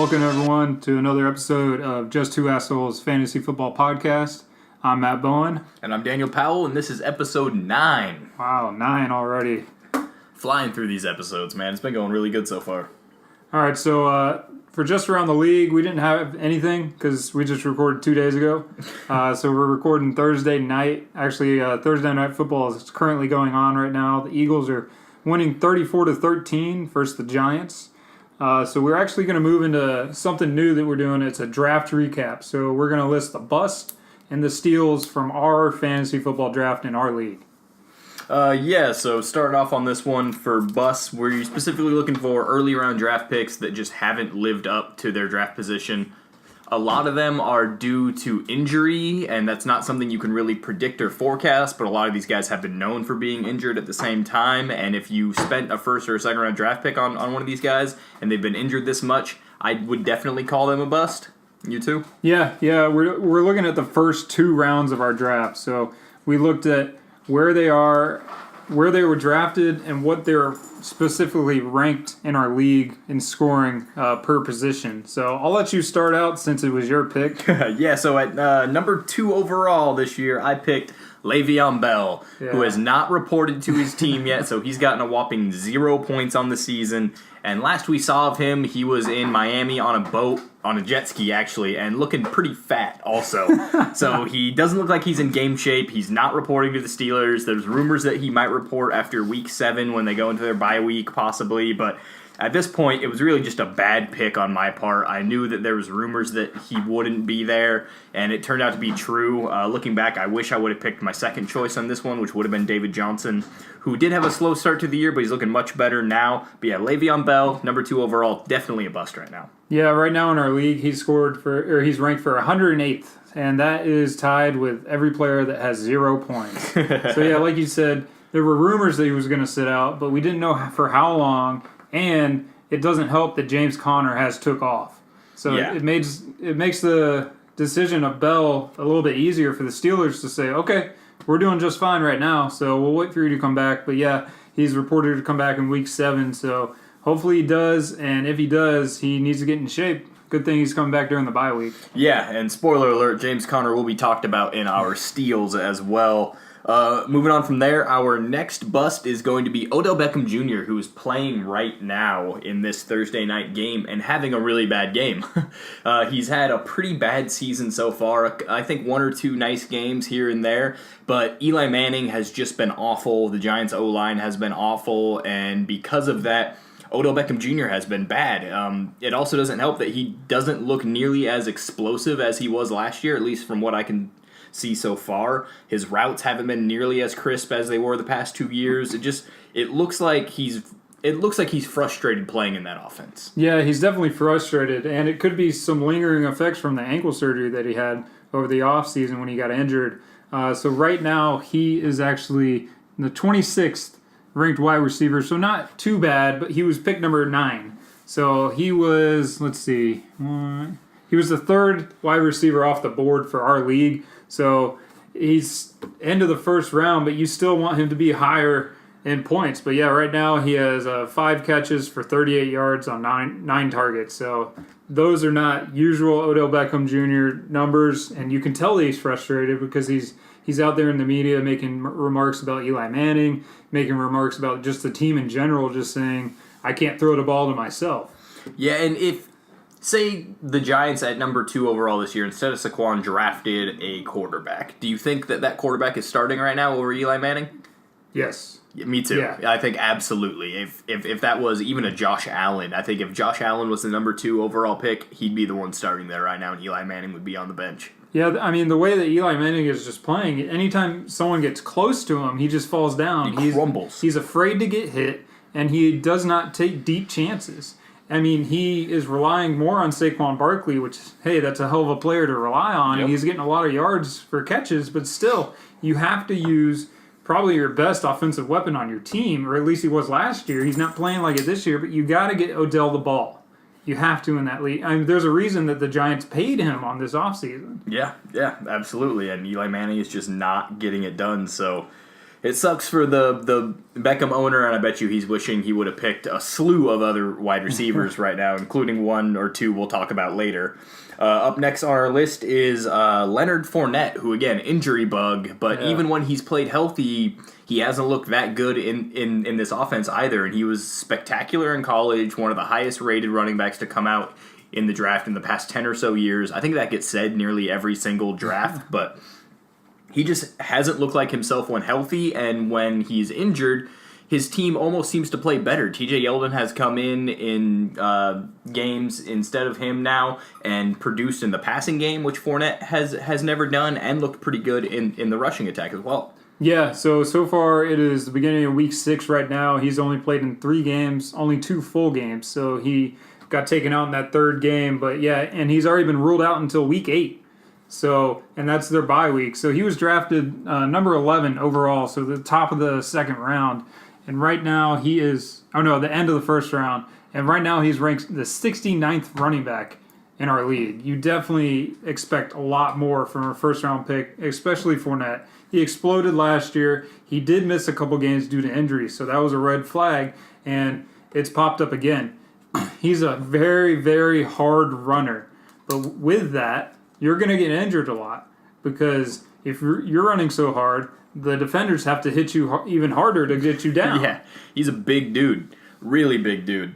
Welcome, everyone, to another episode of Just Two Assholes Fantasy Football Podcast. I'm Matt Bowen. And I'm Daniel Powell, and this is episode 9. Wow, 9 already. Flying through these episodes, man. It's been going really good so far. All right, so for Just Around the League, we didn't have anything because we just recorded 2 days ago. So we're recording Thursday night. Actually, Thursday Night Football is currently going on right now. The Eagles are winning 34-13 versus the Giants. So we're actually going to move into something new that we're doing. It's a draft recap. So we're going to list the busts and the steals from our fantasy football draft in our league. So starting off on this one for busts, we're specifically looking for early round draft picks that just haven't lived up to their draft position. A lot of them are due to injury, and that's not something you can really predict or forecast, but a lot of these guys have been known for being injured at the same time, and if you spent a first or a second round draft pick on one of these guys, and they've been injured this much, I would definitely call them a bust. You too? Yeah, we're looking at the first 2 rounds of our draft. So we looked at where they are, where they were drafted, and what they're specifically ranked in our league in scoring per position. So I'll let you start out since it was your pick. So at number 2 overall this year, I picked Le'Veon Bell, who has not reported to his team yet, so he's gotten a whopping 0 points on the season. And last we saw of him, he was in Miami on a boat, on a jet ski actually, and looking pretty fat also. So he doesn't look like he's in game shape. He's not reporting to the Steelers. There's rumors that he might report after week 7 when they go into their bye week possibly, but at this point, it was really just a bad pick on my part. I knew that there was rumors that he wouldn't be there, and it turned out to be true. Looking back, I wish I would have picked my second choice on this one, which would have been David Johnson, who did have a slow start to the year, but he's looking much better now. But yeah, Le'Veon Bell, number 2 overall, definitely a bust right now. Yeah, right now in our league, he's ranked for 108th, and that is tied with every player that has 0 points. So yeah, like you said, there were rumors that he was going to sit out, but we didn't know for how long. And it doesn't help that James Conner has took off. So it makes the decision of Bell a little bit easier for the Steelers to say, okay, we're doing just fine right now, so we'll wait for you to come back. But yeah, he's reported to come back in week 7, so hopefully he does. And if he does, he needs to get in shape. Good thing he's coming back during the bye week. Yeah, and spoiler alert, James Conner will be talked about in our steals as well. Moving on from there, our next bust is going to be Odell Beckham Jr., who is playing right now in this Thursday night game and having a really bad game. He's had a pretty bad season so far. I think 1 or 2 nice games here and there, but Eli Manning has just been awful. The Giants' O-line has been awful, and because of that, Odell Beckham Jr. has been bad. It also doesn't help that he doesn't look nearly as explosive as he was last year, at least from what I can see so far. His routes haven't been nearly as crisp as they were the past 2 years. It looks like he's frustrated playing in that offense. Yeah, he's definitely frustrated, and it could be some lingering effects from the ankle surgery that he had over the offseason when he got injured. So right now, he is actually the 26th ranked wide receiver, so not too bad, but he was pick number 9. So he was, he was the 3rd wide receiver off the board for our league. So he's end of the first round, but you still want him to be higher in points. But yeah, right now he has 5 catches for 38 yards on 9 targets. So those are not usual Odell Beckham Jr. numbers, and you can tell that he's frustrated because he's out there in the media making remarks about Eli Manning, making remarks about just the team in general, just saying, I can't throw the ball to myself. Yeah, and if say the Giants at number 2 overall this year, instead of Saquon, drafted a quarterback, do you think that quarterback is starting right now over Eli Manning? Yes. Yeah, me too. Yeah. I think absolutely. If that was even a Josh Allen, I think if Josh Allen was the number 2 overall pick, he'd be the one starting there right now, and Eli Manning would be on the bench. Yeah, I mean, the way that Eli Manning is just playing, anytime someone gets close to him, he just falls down. He crumbles. He's afraid to get hit, and he does not take deep chances. I mean, he is relying more on Saquon Barkley, which, hey, that's a hell of a player to rely on. Yep. He's getting a lot of yards for catches, but still, you have to use probably your best offensive weapon on your team, or at least he was last year. He's not playing like it this year, but you got to get Odell the ball. You have to in that league. I mean, there's a reason that the Giants paid him on this offseason. Yeah, absolutely. And Eli Manning is just not getting it done. So It sucks for the Beckham owner, and I bet you he's wishing he would have picked a slew of other wide receivers right now, including one or two we'll talk about later. Up next on our list is Leonard Fournette, who, again, injury bug, but even when he's played healthy, he hasn't looked that good in this offense either, and he was spectacular in college, one of the highest-rated running backs to come out in the draft in the past 10 or so years. I think that gets said nearly every single draft, but he just hasn't looked like himself when healthy, and when he's injured, his team almost seems to play better. TJ Yeldon has come in games instead of him now and produced in the passing game, which Fournette has never done, and looked pretty good in the rushing attack as well. Yeah, so far it is the beginning of week 6 right now. He's only played in 3 games, only 2 full games, so he got taken out in that 3rd game. But yeah, and he's already been ruled out until week 8. So, and that's their bye week. So he was drafted number 11 overall, so the top of the 2nd round. And right now he is, the end of the 1st round. And right now he's ranked the 69th running back in our league. You definitely expect a lot more from a 1st round pick, especially Fournette. He exploded last year. He did miss a couple games due to injuries, so that was a red flag, and it's popped up again. He's a very, very hard runner. But with that, you're going to get injured a lot, because if you're running so hard, the defenders have to hit you even harder to get you down. Yeah, he's a big dude. Really big dude.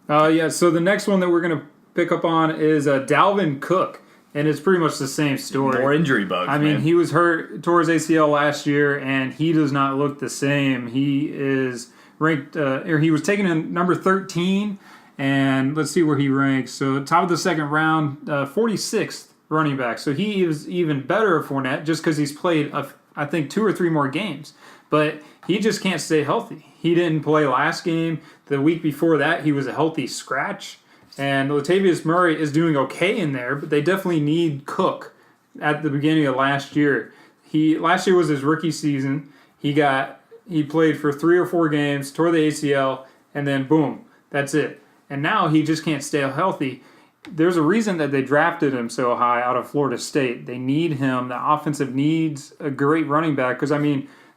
So the next one that we're going to pick up on is Dalvin Cook, and it's pretty much the same story. More injury bugs, I mean, he was hurt, tore his ACL last year, and he does not look the same. He is ranked, or he was taken in number 13, and let's see where he ranks. So top of the 2nd round, 46th running back. So he is even better at Fournette just because he's played, I think, 2 or 3 more games. But he just can't stay healthy. He didn't play last game. The week before that, he was a healthy scratch. And Latavius Murray is doing okay in there, but they definitely need Cook at the beginning of last year. Last year was his rookie season. He played for 3 or 4 games, tore the ACL, and then boom, that's it. And now he just can't stay healthy. There's a reason that they drafted him so high out of Florida State. They need him. The offensive needs a great running back because,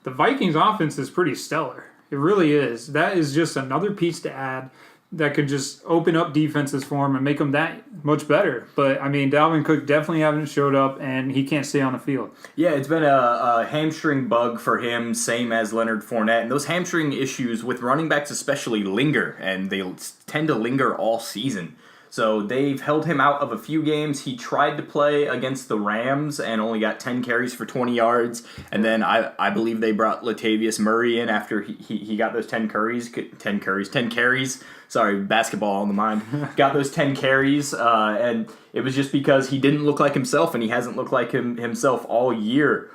the Vikings offense is pretty stellar. It really is. That is just another piece to add that could just open up defenses for him and make them that much better. But, Dalvin Cook definitely hasn't showed up, and he can't stay on the field. Yeah, it's been a hamstring bug for him, same as Leonard Fournette. And those hamstring issues with running backs especially linger, and they tend to linger all season. So they've held him out of a few games. He tried to play against the Rams and only got 10 carries for 20 yards. And then I believe they brought Latavius Murray in after he got those 10 carries. Sorry, basketball on the mind. Got those 10 carries, and it was just because he didn't look like himself, and he hasn't looked like himself all year.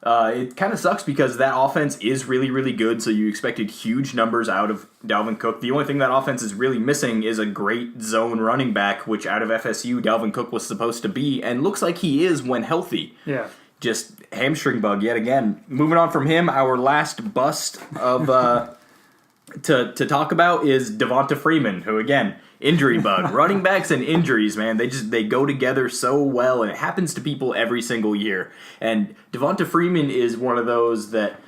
It kind of sucks because that offense is really, really good, so you expected huge numbers out of Dalvin Cook. The only thing that offense is really missing is a great zone running back, which out of FSU, Dalvin Cook was supposed to be, and looks like he is when healthy. Yeah. Just hamstring bug yet again. Moving on from him, our last bust of to talk about is Devonta Freeman, who, again, injury bug. Running backs and injuries, man, they go together so well, and it happens to people every single year. And Devonta Freeman is one of those that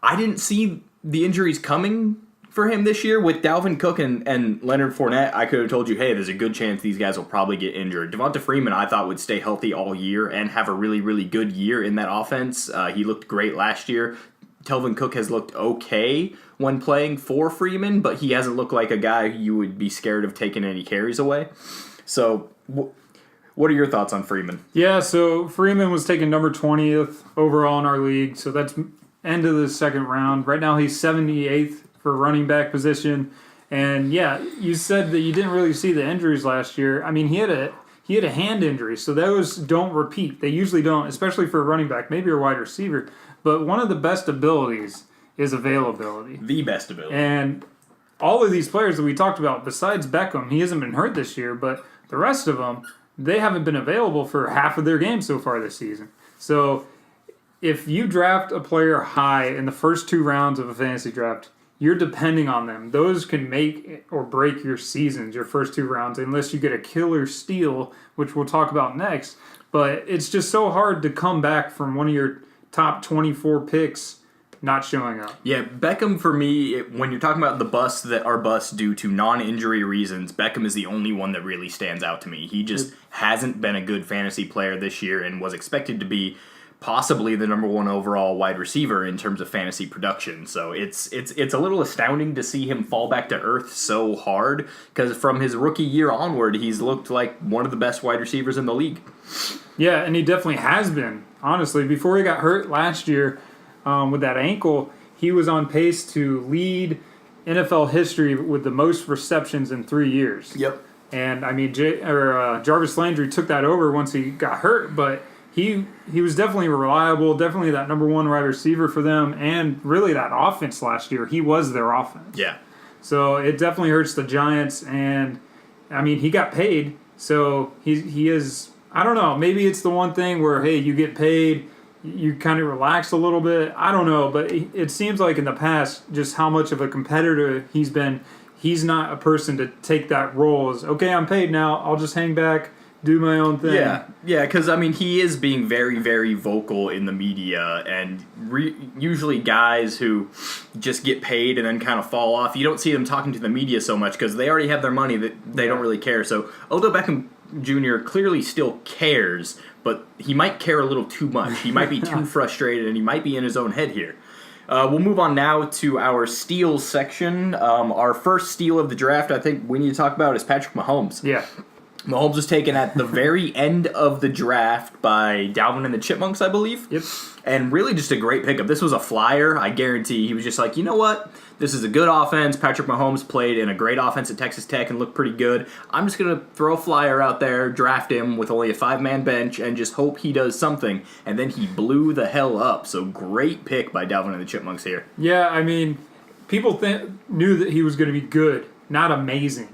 I didn't see the injuries coming for him this year. With Dalvin Cook and Leonard Fournette, I could have told you, hey, there's a good chance these guys will probably get injured. Devonta Freeman, I thought, would stay healthy all year and have a really, really good year in that offense. He looked great last year. Dalvin Cook has looked okay when playing for Freeman, but he hasn't looked like a guy you would be scared of taking any carries away. So what are your thoughts on Freeman? Yeah, so Freeman was taken number 20th overall in our league, so that's end of the 2nd round. Right now he's 78th for running back position. And yeah, you said that you didn't really see the injuries last year. He had a hand injury, so those don't repeat. They usually don't, especially for a running back, maybe a wide receiver. But one of the best abilities is availability. The best ability. And all of these players that we talked about, besides Beckham, he hasn't been hurt this year, but the rest of them, they haven't been available for half of their games so far this season. So if you draft a player high in the first 2 rounds of a fantasy draft, you're depending on them. Those can make or break your seasons, your first 2 rounds, unless you get a killer steal, which we'll talk about next. But it's just so hard to come back from one of your top 24 picks not showing up. Yeah, Beckham for me, when you're talking about the busts that are busts due to non-injury reasons, Beckham is the only one that really stands out to me. He just hasn't been a good fantasy player this year and was expected to be possibly the number 1 overall wide receiver in terms of fantasy production. So it's a little astounding to see him fall back to earth so hard, because from his rookie year onward, he's looked like one of the best wide receivers in the league. Yeah, and he definitely has been. Honestly, before he got hurt last year with that ankle, he was on pace to lead NFL history with the most receptions in 3 years. Yep. And I mean, Jarvis Landry took that over once he got hurt, but he was definitely reliable, definitely that number 1 wide receiver for them, and really that offense last year. He was their offense. Yeah. So it definitely hurts the Giants, and I mean, he got paid, so he is. I don't know. Maybe it's the one thing where, hey, you get paid, you kind of relax a little bit. I don't know, but it seems like in the past, just how much of a competitor he's been. He's not a person to take that role as, okay, I'm paid now, I'll just hang back, do my own thing. Yeah, because, I mean, he is being very, very vocal in the media, and usually guys who just get paid and then kind of fall off, you don't see them talking to the media so much because they already have their money that they don't really care. So Odell Beckham Jr. clearly still cares, but he might care a little too much. He might be too frustrated, and he might be in his own head here. We'll move on now to our steals section. Our first steal of the draft, I think we need to talk about, is Patrick Mahomes. Yeah. Mahomes was taken at the very end of the draft by Dalvin and the Chipmunks, I believe. Yep. And really just a great pickup. This was a flyer. I guarantee he was just like, you know what? This is a good offense. Patrick Mahomes played in a great offense at Texas Tech and looked pretty good. I'm just going to throw a flyer out there, draft him with only a 5-man bench, and just hope he does something. And then he blew the hell up. So great pick by Dalvin and the Chipmunks here. Yeah, I mean, people knew that he was going to be good, not amazing.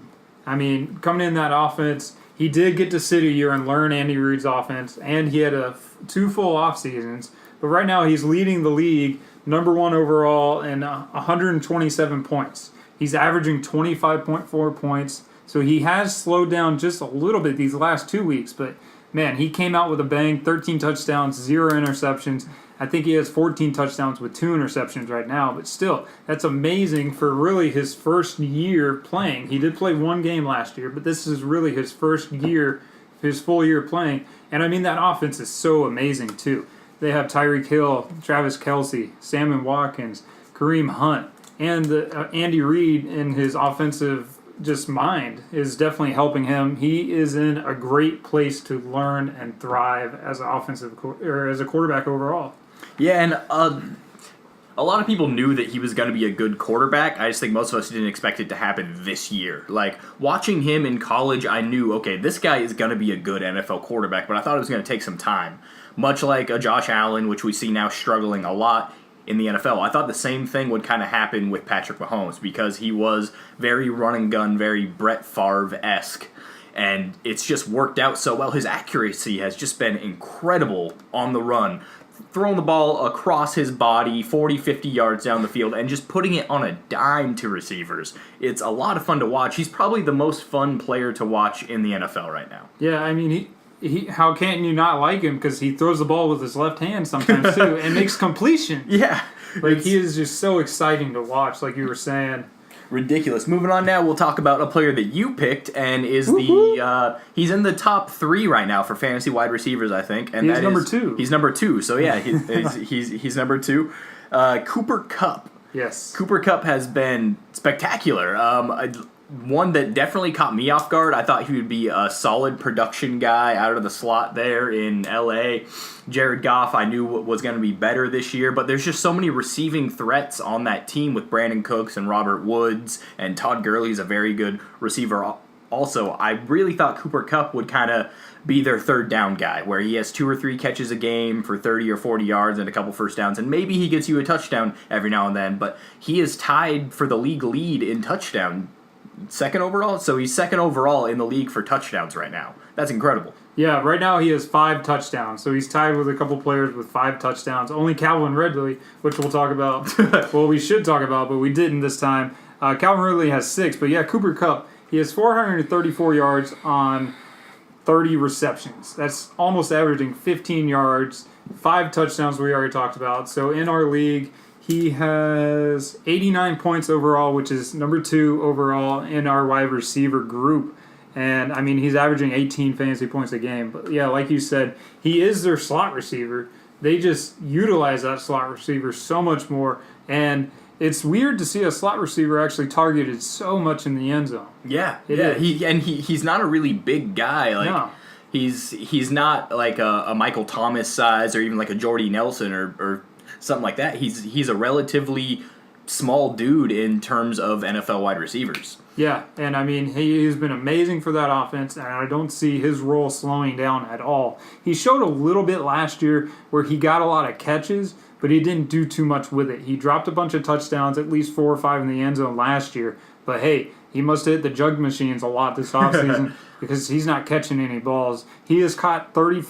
I mean, coming in that offense, he did get to sit a year and learn Andy Reid's offense, and he had 2 full off seasons. But right now, he's leading the league, number 1 overall, and 127 points. He's averaging 25.4 points, so he has slowed down just a little bit these last 2 weeks. But man, he came out with a bang, 13 touchdowns, 0 interceptions. I think he has 14 touchdowns with 2 interceptions right now, but still, that's amazing for really his first year playing. He did play 1 game last year, but this is really his first year, his full year playing. And I mean, that offense is so amazing too. They have Tyreek Hill, Travis Kelce, Sammy Watkins, Kareem Hunt, and Andy Reid in his offensive just mind is definitely helping him. He is in a great place to learn and thrive as an as a quarterback overall. Yeah, and a lot of people knew that he was going to be a good quarterback. I just think most of us didn't expect it to happen this year. Like, watching him in college, I knew, okay, this guy is going to be a good NFL quarterback, but I thought it was going to take some time. Much like a Josh Allen, which we see now struggling a lot in the NFL. I thought the same thing would kind of happen with Patrick Mahomes because he was very run and gun, very Brett Favre-esque. And it's just worked out so well. His accuracy has just been incredible on the run. Throwing the ball across his body 40, 50 yards down the field and just putting it on a dime to receivers. It's a lot of fun to watch. He's probably the most fun player to watch in the NFL right now. Yeah, I mean, he how can you not like him? Because he throws the ball with his left hand sometimes too and makes completion. Yeah. Like, he is just so exciting to watch, like you were saying. Ridiculous. Moving on now, we'll talk about a player that you picked and is he's in the top 3 right now for fantasy wide receivers, I think. And he's number 2. He's number 2. So yeah, he's number 2. Cooper Kupp. Yes. Cooper Kupp has been spectacular. One that definitely caught me off guard. I thought he would be a solid production guy out of the slot there in LA. Jared Goff, I knew was going to be better this year, but there's just so many receiving threats on that team with Brandon Cooks and Robert Woods, and Todd Gurley's a very good receiver also. I really thought Cooper Kupp would kind of be their third down guy, where he has 2 or 3 catches a game for 30 or 40 yards and a couple first downs, and maybe he gets you a touchdown every now and then, but he is tied for the league lead in touchdown. 2nd overall? So he's 2nd overall in the league for touchdowns right now. That's incredible. Yeah, right now he has 5 touchdowns. So he's tied with a couple players with 5 touchdowns. Only Calvin Ridley, which we'll talk about. Well, we should talk about, but we didn't this time. Calvin Ridley has 6. But yeah, Cooper Kupp, he has 434 yards on 30 receptions. That's almost averaging 15 yards, 5 touchdowns we already talked about. So in our league, he has 89 points overall, which is number 2 overall in our wide receiver group. And, I mean, he's averaging 18 fantasy points a game. But, yeah, like you said, he is their slot receiver. They just utilize that slot receiver so much more. And it's weird to see a slot receiver actually targeted so much in the end zone. Yeah, It yeah. is. He's not a really big guy. Like No. he's not like a Michael Thomas size or even like a Jordy Nelson or something like that. He's a relatively small dude in terms of NFL wide receivers. Yeah, and I mean, he has been amazing for that offense, and I don't see his role slowing down at all. He showed a little bit last year where he got a lot of catches, but he didn't do too much with it. He dropped a bunch of touchdowns, at least 4 or 5 in the end zone last year. But hey, he must have hit the jug machines a lot this offseason because he's not catching any balls. He has caught 30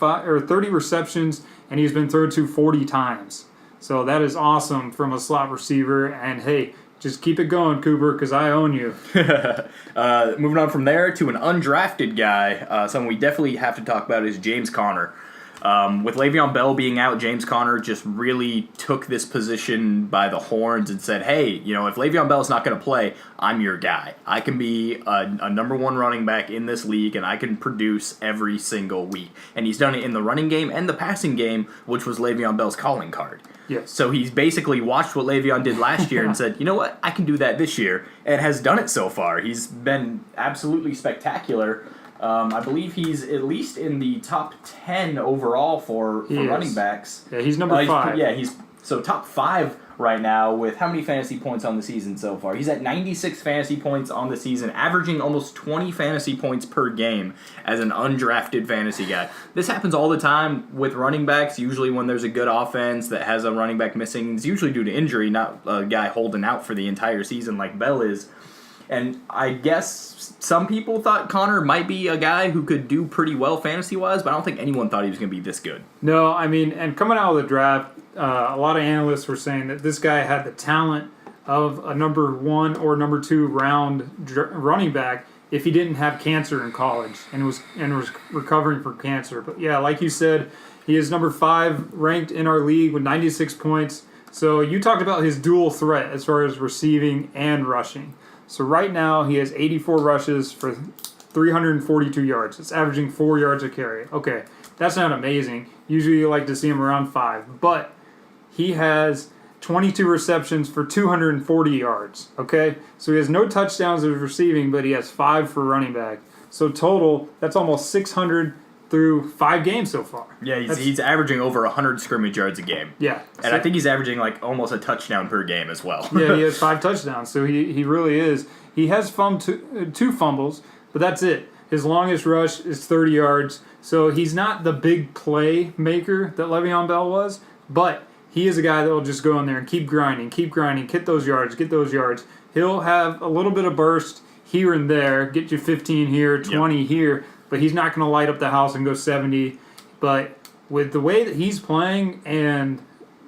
receptions, and he's been thrown to 40 times. So that is awesome from a slot receiver, and hey, just keep it going, Cooper, because I own you. Moving on from there to an undrafted guy, someone we definitely have to talk about is James Conner. With Le'Veon Bell being out, James Conner just really took this position by the horns and said, hey, you know, if Le'Veon Bell's not going to play, I'm your guy. I can be a number 1 running back in this league, and I can produce every single week. And he's done it in the running game and the passing game, which was Le'Veon Bell's calling card. Yes. So he's basically watched what Le'Veon did last year and said, you know what, I can do that this year, and has done it so far. He's been absolutely spectacular. I believe he's at least in the top 10 overall for running backs. Yeah, he's number 5. He's so top 5 right now with how many fantasy points on the season so far? He's at 96 fantasy points on the season, averaging almost 20 fantasy points per game as an undrafted fantasy guy. This happens all the time with running backs, usually when there's a good offense that has a running back missing. It's usually due to injury, not a guy holding out for the entire season like Bell is. And I guess some people thought Conner might be a guy who could do pretty well fantasy-wise, but I don't think anyone thought he was going to be this good. No, I mean, and coming out of the draft, a lot of analysts were saying that this guy had the talent of a number 1 or number 2 round running back if he didn't have cancer in college and was recovering from cancer. But yeah, like you said, he is number 5 ranked in our league with 96 points. So you talked about his dual threat as far as receiving and rushing. So right now he has 84 rushes for 342 yards. It's averaging 4 yards a carry. Okay, that's not amazing. Usually you like to see him around 5. But he has 22 receptions for 240 yards. Okay, so he has no touchdowns of receiving, but he has 5 for running back. So total, that's almost 600 through 5 games so far. Yeah, he's averaging over 100 scrimmage yards a game. Yeah. And I think he's averaging like almost a touchdown per game as well. Yeah, he has 5 touchdowns, so he really is. He has 2 fumbles, but that's it. His longest rush is 30 yards, so he's not the big play maker that Le'Veon Bell was, but he is a guy that will just go in there and keep grinding, get those yards. He'll have a little bit of burst here and there, get you 15 here, 20 here, but he's not going to light up the house and go 70. But with the way that he's playing and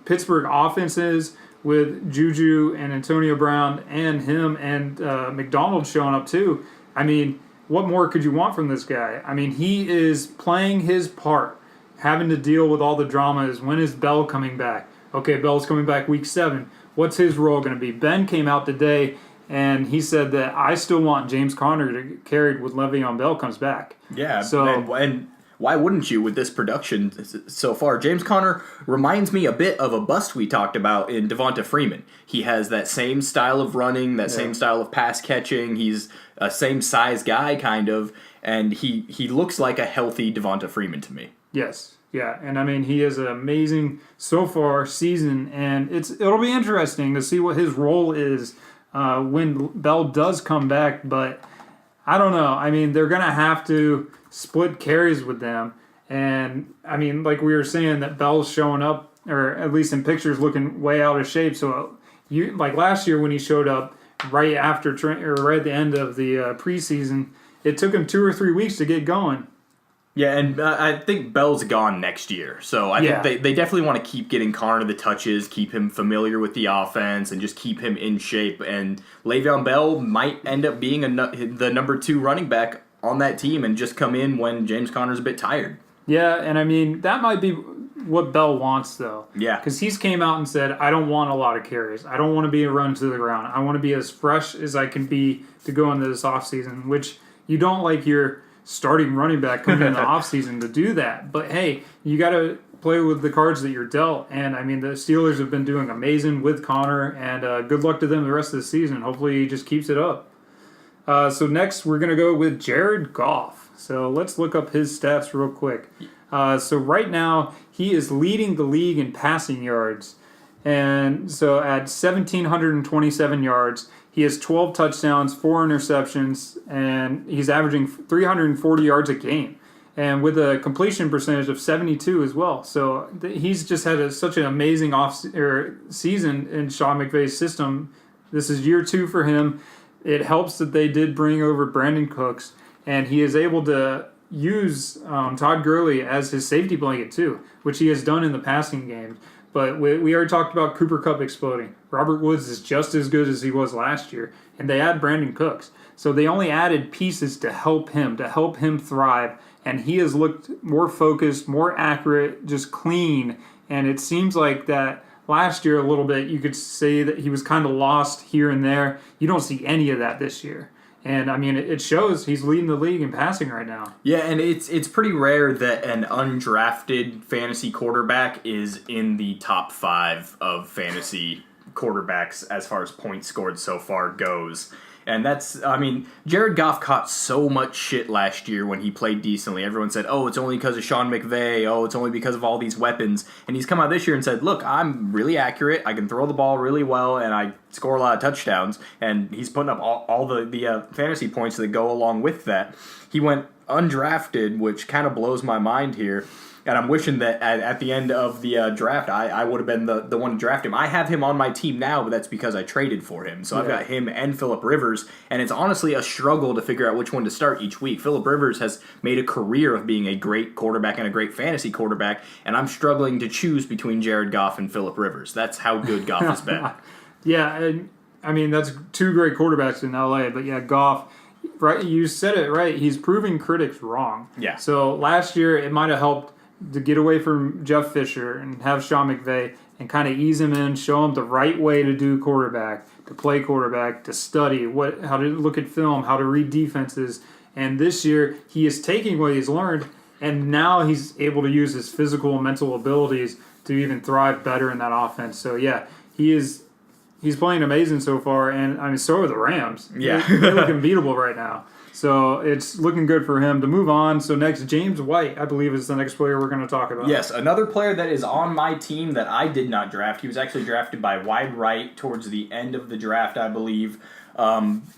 Pittsburgh offenses with Juju and Antonio Brown and him and McDonald showing up too, I mean, what more could you want from this guy? I mean, he is playing his part, having to deal with all the dramas. When is Bell coming back? Okay, Bell's coming back week 7. What's his role going to be? Ben came out today and he said that I still want James Conner to get carried when Le'Veon Bell comes back. Yeah, so and why wouldn't you with this production so far? James Conner reminds me a bit of a bust we talked about in Devonta Freeman. He has that same style of running, that same style of pass catching. He's a same size guy, kind of, and he looks like a healthy Devonta Freeman to me. Yes. Yeah, and I mean, he is an amazing, so far, season, and it'll be interesting to see what his role is when Bell does come back, but I don't know. I mean, they're going to have to split carries with them, and I mean, like we were saying, that Bell's showing up, or at least in pictures, looking way out of shape, so you like last year when he showed up right after, or right at the end of the preseason, it took him 2 or 3 weeks to get going. Yeah, and I think Bell's gone next year, so I think they definitely want to keep getting Conner the touches, keep him familiar with the offense, and just keep him in shape. And Le'Veon Bell might end up being the number 2 running back on that team and just come in when James Conner's a bit tired. Yeah, and I mean, that might be what Bell wants, though. Yeah. Because he's came out and said, I don't want a lot of carries. I don't want to be a run to the ground. I want to be as fresh as I can be to go into this offseason, which you don't like your starting running back coming in the offseason to do that. But, hey, you got to play with the cards that you're dealt. And, I mean, the Steelers have been doing amazing with Connor, and good luck to them the rest of the season. Hopefully he just keeps it up. So next, we're going to go with Jared Goff. So let's look up his stats real quick. So right now, he is leading the league in passing yards. And so at 1,727 yards, he has 12 touchdowns, 4 interceptions, and he's averaging 340 yards a game. And with a completion percentage of 72 as well. So he's just had such an amazing season in Sean McVay's system. This is year 2 for him. It helps that they did bring over Brandon Cooks, and he is able to use Todd Gurley as his safety blanket too, which he has done in the passing games. But we already talked about Cooper Kupp exploding. Robert Woods is just as good as he was last year, and they add Brandon Cooks. So they only added pieces to help him thrive, and he has looked more focused, more accurate, just clean, and it seems like that last year a little bit you could say that he was kind of lost here and there. You don't see any of that this year. And, I mean, it shows he's leading the league in passing right now. Yeah, and it's pretty rare that an undrafted fantasy quarterback is in the top 5 of fantasy quarterbacks as far as points scored so far goes. And that's, I mean, Jared Goff caught so much shit last year when he played decently. Everyone said, oh, it's only because of Sean McVay. Oh, it's only because of all these weapons. And he's come out this year and said, look, I'm really accurate. I can throw the ball really well, and I score a lot of touchdowns. And he's putting up all the fantasy points that go along with that. He went undrafted, which kind of blows my mind here. And I'm wishing that at the end of the draft, I would have been the one to draft him. I have him on my team now, but that's because I traded for him. So I've got him and Phillip Rivers, and it's honestly a struggle to figure out which one to start each week. Phillip Rivers has made a career of being a great quarterback and a great fantasy quarterback, and I'm struggling to choose between Jared Goff and Phillip Rivers. That's how good Goff has been. Yeah, and I mean, that's 2 great quarterbacks in LA, but yeah, Goff, right? You said it right. He's proving critics wrong. Yeah. So last year, it might have helped to get away from Jeff Fisher and have Sean McVay and kind of ease him in, show him the right way to do quarterback, to play quarterback, to study how to look at film, how to read defenses. And this year, he is taking what he's learned, and now he's able to use his physical and mental abilities to even thrive better in that offense. So yeah, he's playing amazing so far, and I mean, so are the Rams. Yeah. They look unbeatable right now. So it's looking good for him to move on. So next, James White, I believe, is the next player we're going to talk about. Yes, another player that is on my team that I did not draft. He was actually drafted by Wide Right towards the end of the draft, I believe.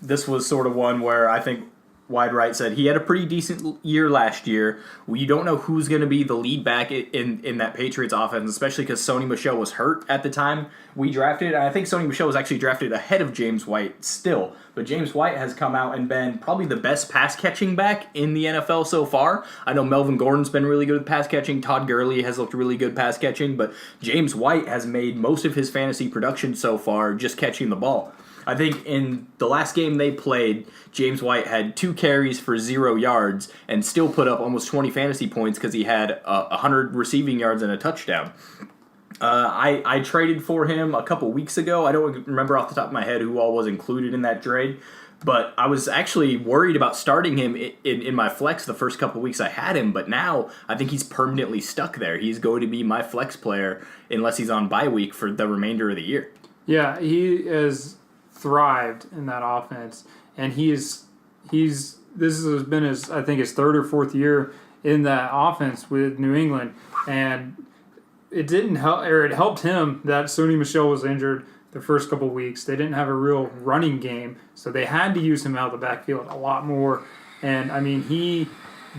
This was sort of one where I think Wide Right said he had a pretty decent year last year. We don't know who's going to be the lead back in that Patriots offense, especially because Sony Michel was hurt at the time we drafted. And I think Sony Michel was actually drafted ahead of James White still. But James White has come out and been probably the best pass-catching back in the NFL so far. I know Melvin Gordon's been really good with pass-catching. Todd Gurley has looked really good pass-catching. But James White has made most of his fantasy production so far just catching the ball. I think in the last game they played, James White had 2 carries for 0 yards and still put up almost 20 fantasy points because he had 100 receiving yards and a touchdown. I traded for him a couple weeks ago. I don't remember off the top of my head who all was included in that trade, but I was actually worried about starting him in my flex the first couple weeks I had him, but now I think he's permanently stuck there. He's going to be my flex player unless he's on bye week for the remainder of the year. Yeah, he has thrived in that offense, and this has been his 3rd or 4th year in that offense with New England, and it didn't help, or it helped him that Sony Michel was injured the first couple weeks. They didn't have a real running game, so they had to use him out of the backfield a lot more. And I mean, he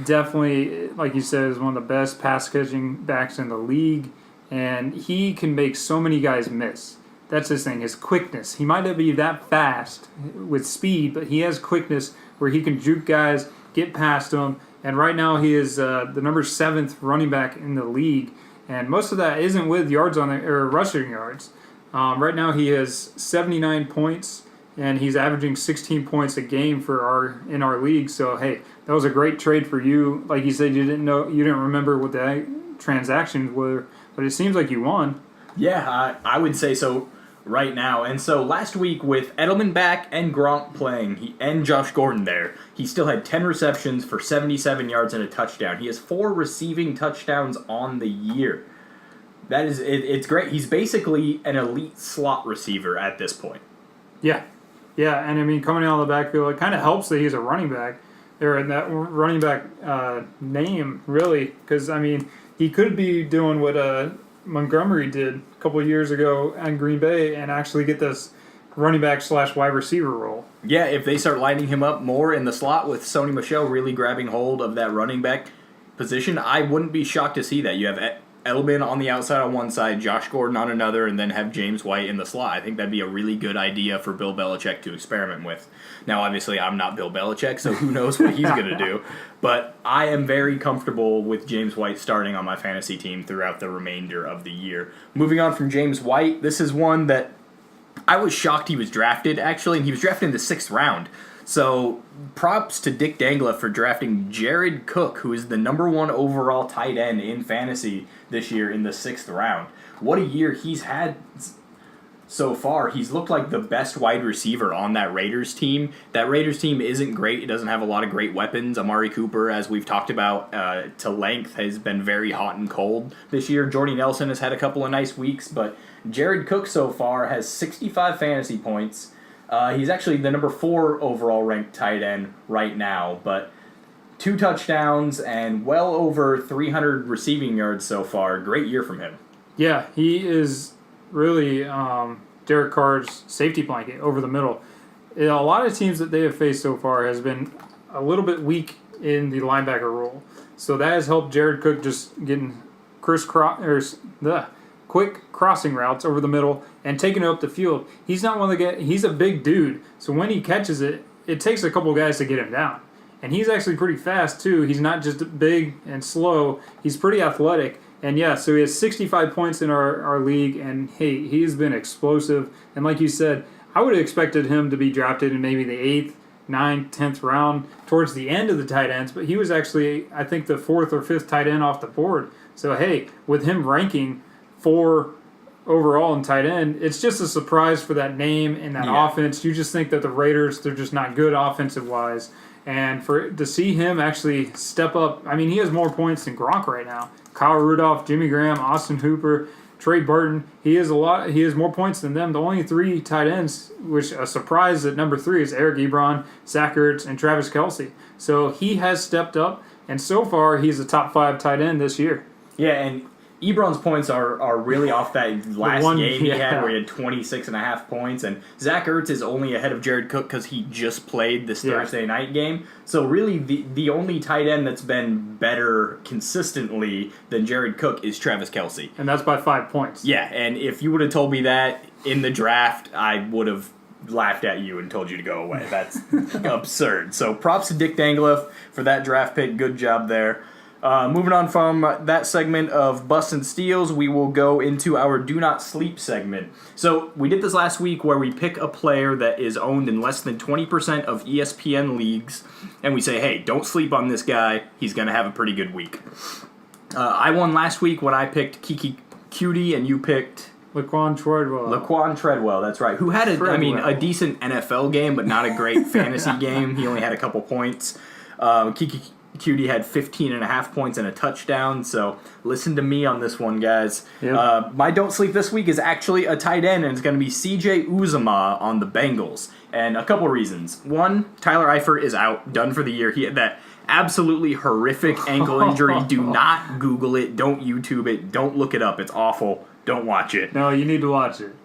definitely, like you said, is one of the best pass catching backs in the league, and he can make so many guys miss. That's his thing, his quickness. He might not be that fast with speed, but he has quickness where he can juke guys, get past them. And right now he is the number 7th running back in the league. And most of that isn't with yards on the or rushing yards. Right now he has 79 points and he's averaging 16 points a game in our league. So hey, that was a great trade for you. Like you said, you didn't remember what the transactions were, but it seems like you won. Yeah, I would say so right now. And so last week with Edelman back and Gronk playing, and Josh Gordon there, he still had 10 receptions for 77 yards and a touchdown. He has 4 receiving touchdowns on the year. That is, it's great. He's basically an elite slot receiver at this point. Yeah, and I mean, coming out of the backfield, it kind of helps that he's a running back. Or that running back name, really, because I mean, he could be doing what Montgomery did a couple of years ago in Green Bay and actually get this running back / wide receiver role. Yeah, if they start lining him up more in the slot with Sony Michel really grabbing hold of that running back position, I wouldn't be shocked to see that. You have Edelman on the outside on one side, Josh Gordon on another, and then have James White in the slot. I think that'd be a really good idea for Bill Belichick to experiment with. Now, obviously, I'm not Bill Belichick, so who knows what he's going to do. But I am very comfortable with James White starting on my fantasy team throughout the remainder of the year. Moving on from James White, this is one that I was shocked he was drafted, actually, and he was drafted in the 6th round. So props to Dick Dangla for drafting Jared Cook, who is the number 1 overall tight end in fantasy this year in the 6th round. What a year he's had so far. He's looked like the best wide receiver on that Raiders team. That Raiders team isn't great. It doesn't have a lot of great weapons. Amari Cooper, as we've talked about to length, has been very hot and cold this year. Jordy Nelson has had a couple of nice weeks, but Jared Cook so far has 65 fantasy points. He's actually the number 4 overall ranked tight end right now, but 2 touchdowns and well over 300 receiving yards so far. Great year from him. Yeah, he is really Derek Carr's safety blanket over the middle. A lot of teams that they have faced so far has been a little bit weak in the linebacker role. So that has helped Jared Cook just getting quick crossing routes over the middle and taking it up the field. He's not one of the guys. He's a big dude, so when he catches it, it takes a couple guys to get him down. And he's actually pretty fast too. He's not just big and slow. He's pretty athletic. And yeah, so he has 65 points in our league, and hey, he's been explosive. And like you said, I would have expected him to be drafted in maybe the 8th, 9th, 10th round towards the end of the tight ends, but he was actually, I think, the 4th or 5th tight end off the board. So hey, with him ranking 4 overall in tight end, it's just a surprise for that name and that offense. You just think that the Raiders, they're just not good offensive-wise. And to see him actually step up, I mean, he has more points than Gronk right now. Kyle Rudolph, Jimmy Graham, Austin Hooper, Trey Burton. He has more points than them. The only 3 tight ends, which a surprise at number 3 is Eric Ebron, Zach Ertz, and Travis Kelce. So he has stepped up, and so far he's a top 5 tight end this year. Yeah, and Ebron's points are really off that last game he had where he had 26.5 points. And Zach Ertz is only ahead of Jared Cook because he just played this Thursday night game. So really the only tight end that's been better consistently than Jared Cook is Travis Kelce. And that's by 5 points. Yeah, and if you would have told me that in the draft, I would have laughed at you and told you to go away. That's absurd. So props to Dick Dangla for that draft pick. Good job there. Moving on from that segment of Busts and Steals, we will go into our Do Not Sleep segment. So we did this last week where we pick a player that is owned in less than 20% of ESPN leagues, and we say, hey, don't sleep on this guy. He's going to have a pretty good week. I won last week when I picked Kiki Cutie, and you picked Laquan Treadwell, that's right. Who had a decent NFL game, but not a great fantasy game. He only had a couple points. Kiki Cutie had 15.5 points and a touchdown, so listen to me on this one, guys. Yep. My don't sleep this week is actually a tight end, and it's going to be C.J. Uzomah on the Bengals. And a couple reasons. One, Tyler Eifert is out, done for the year. He had that absolutely horrific ankle injury. Do not Google it. Don't YouTube it. Don't look it up. It's awful. Don't watch it. No, you need to watch it.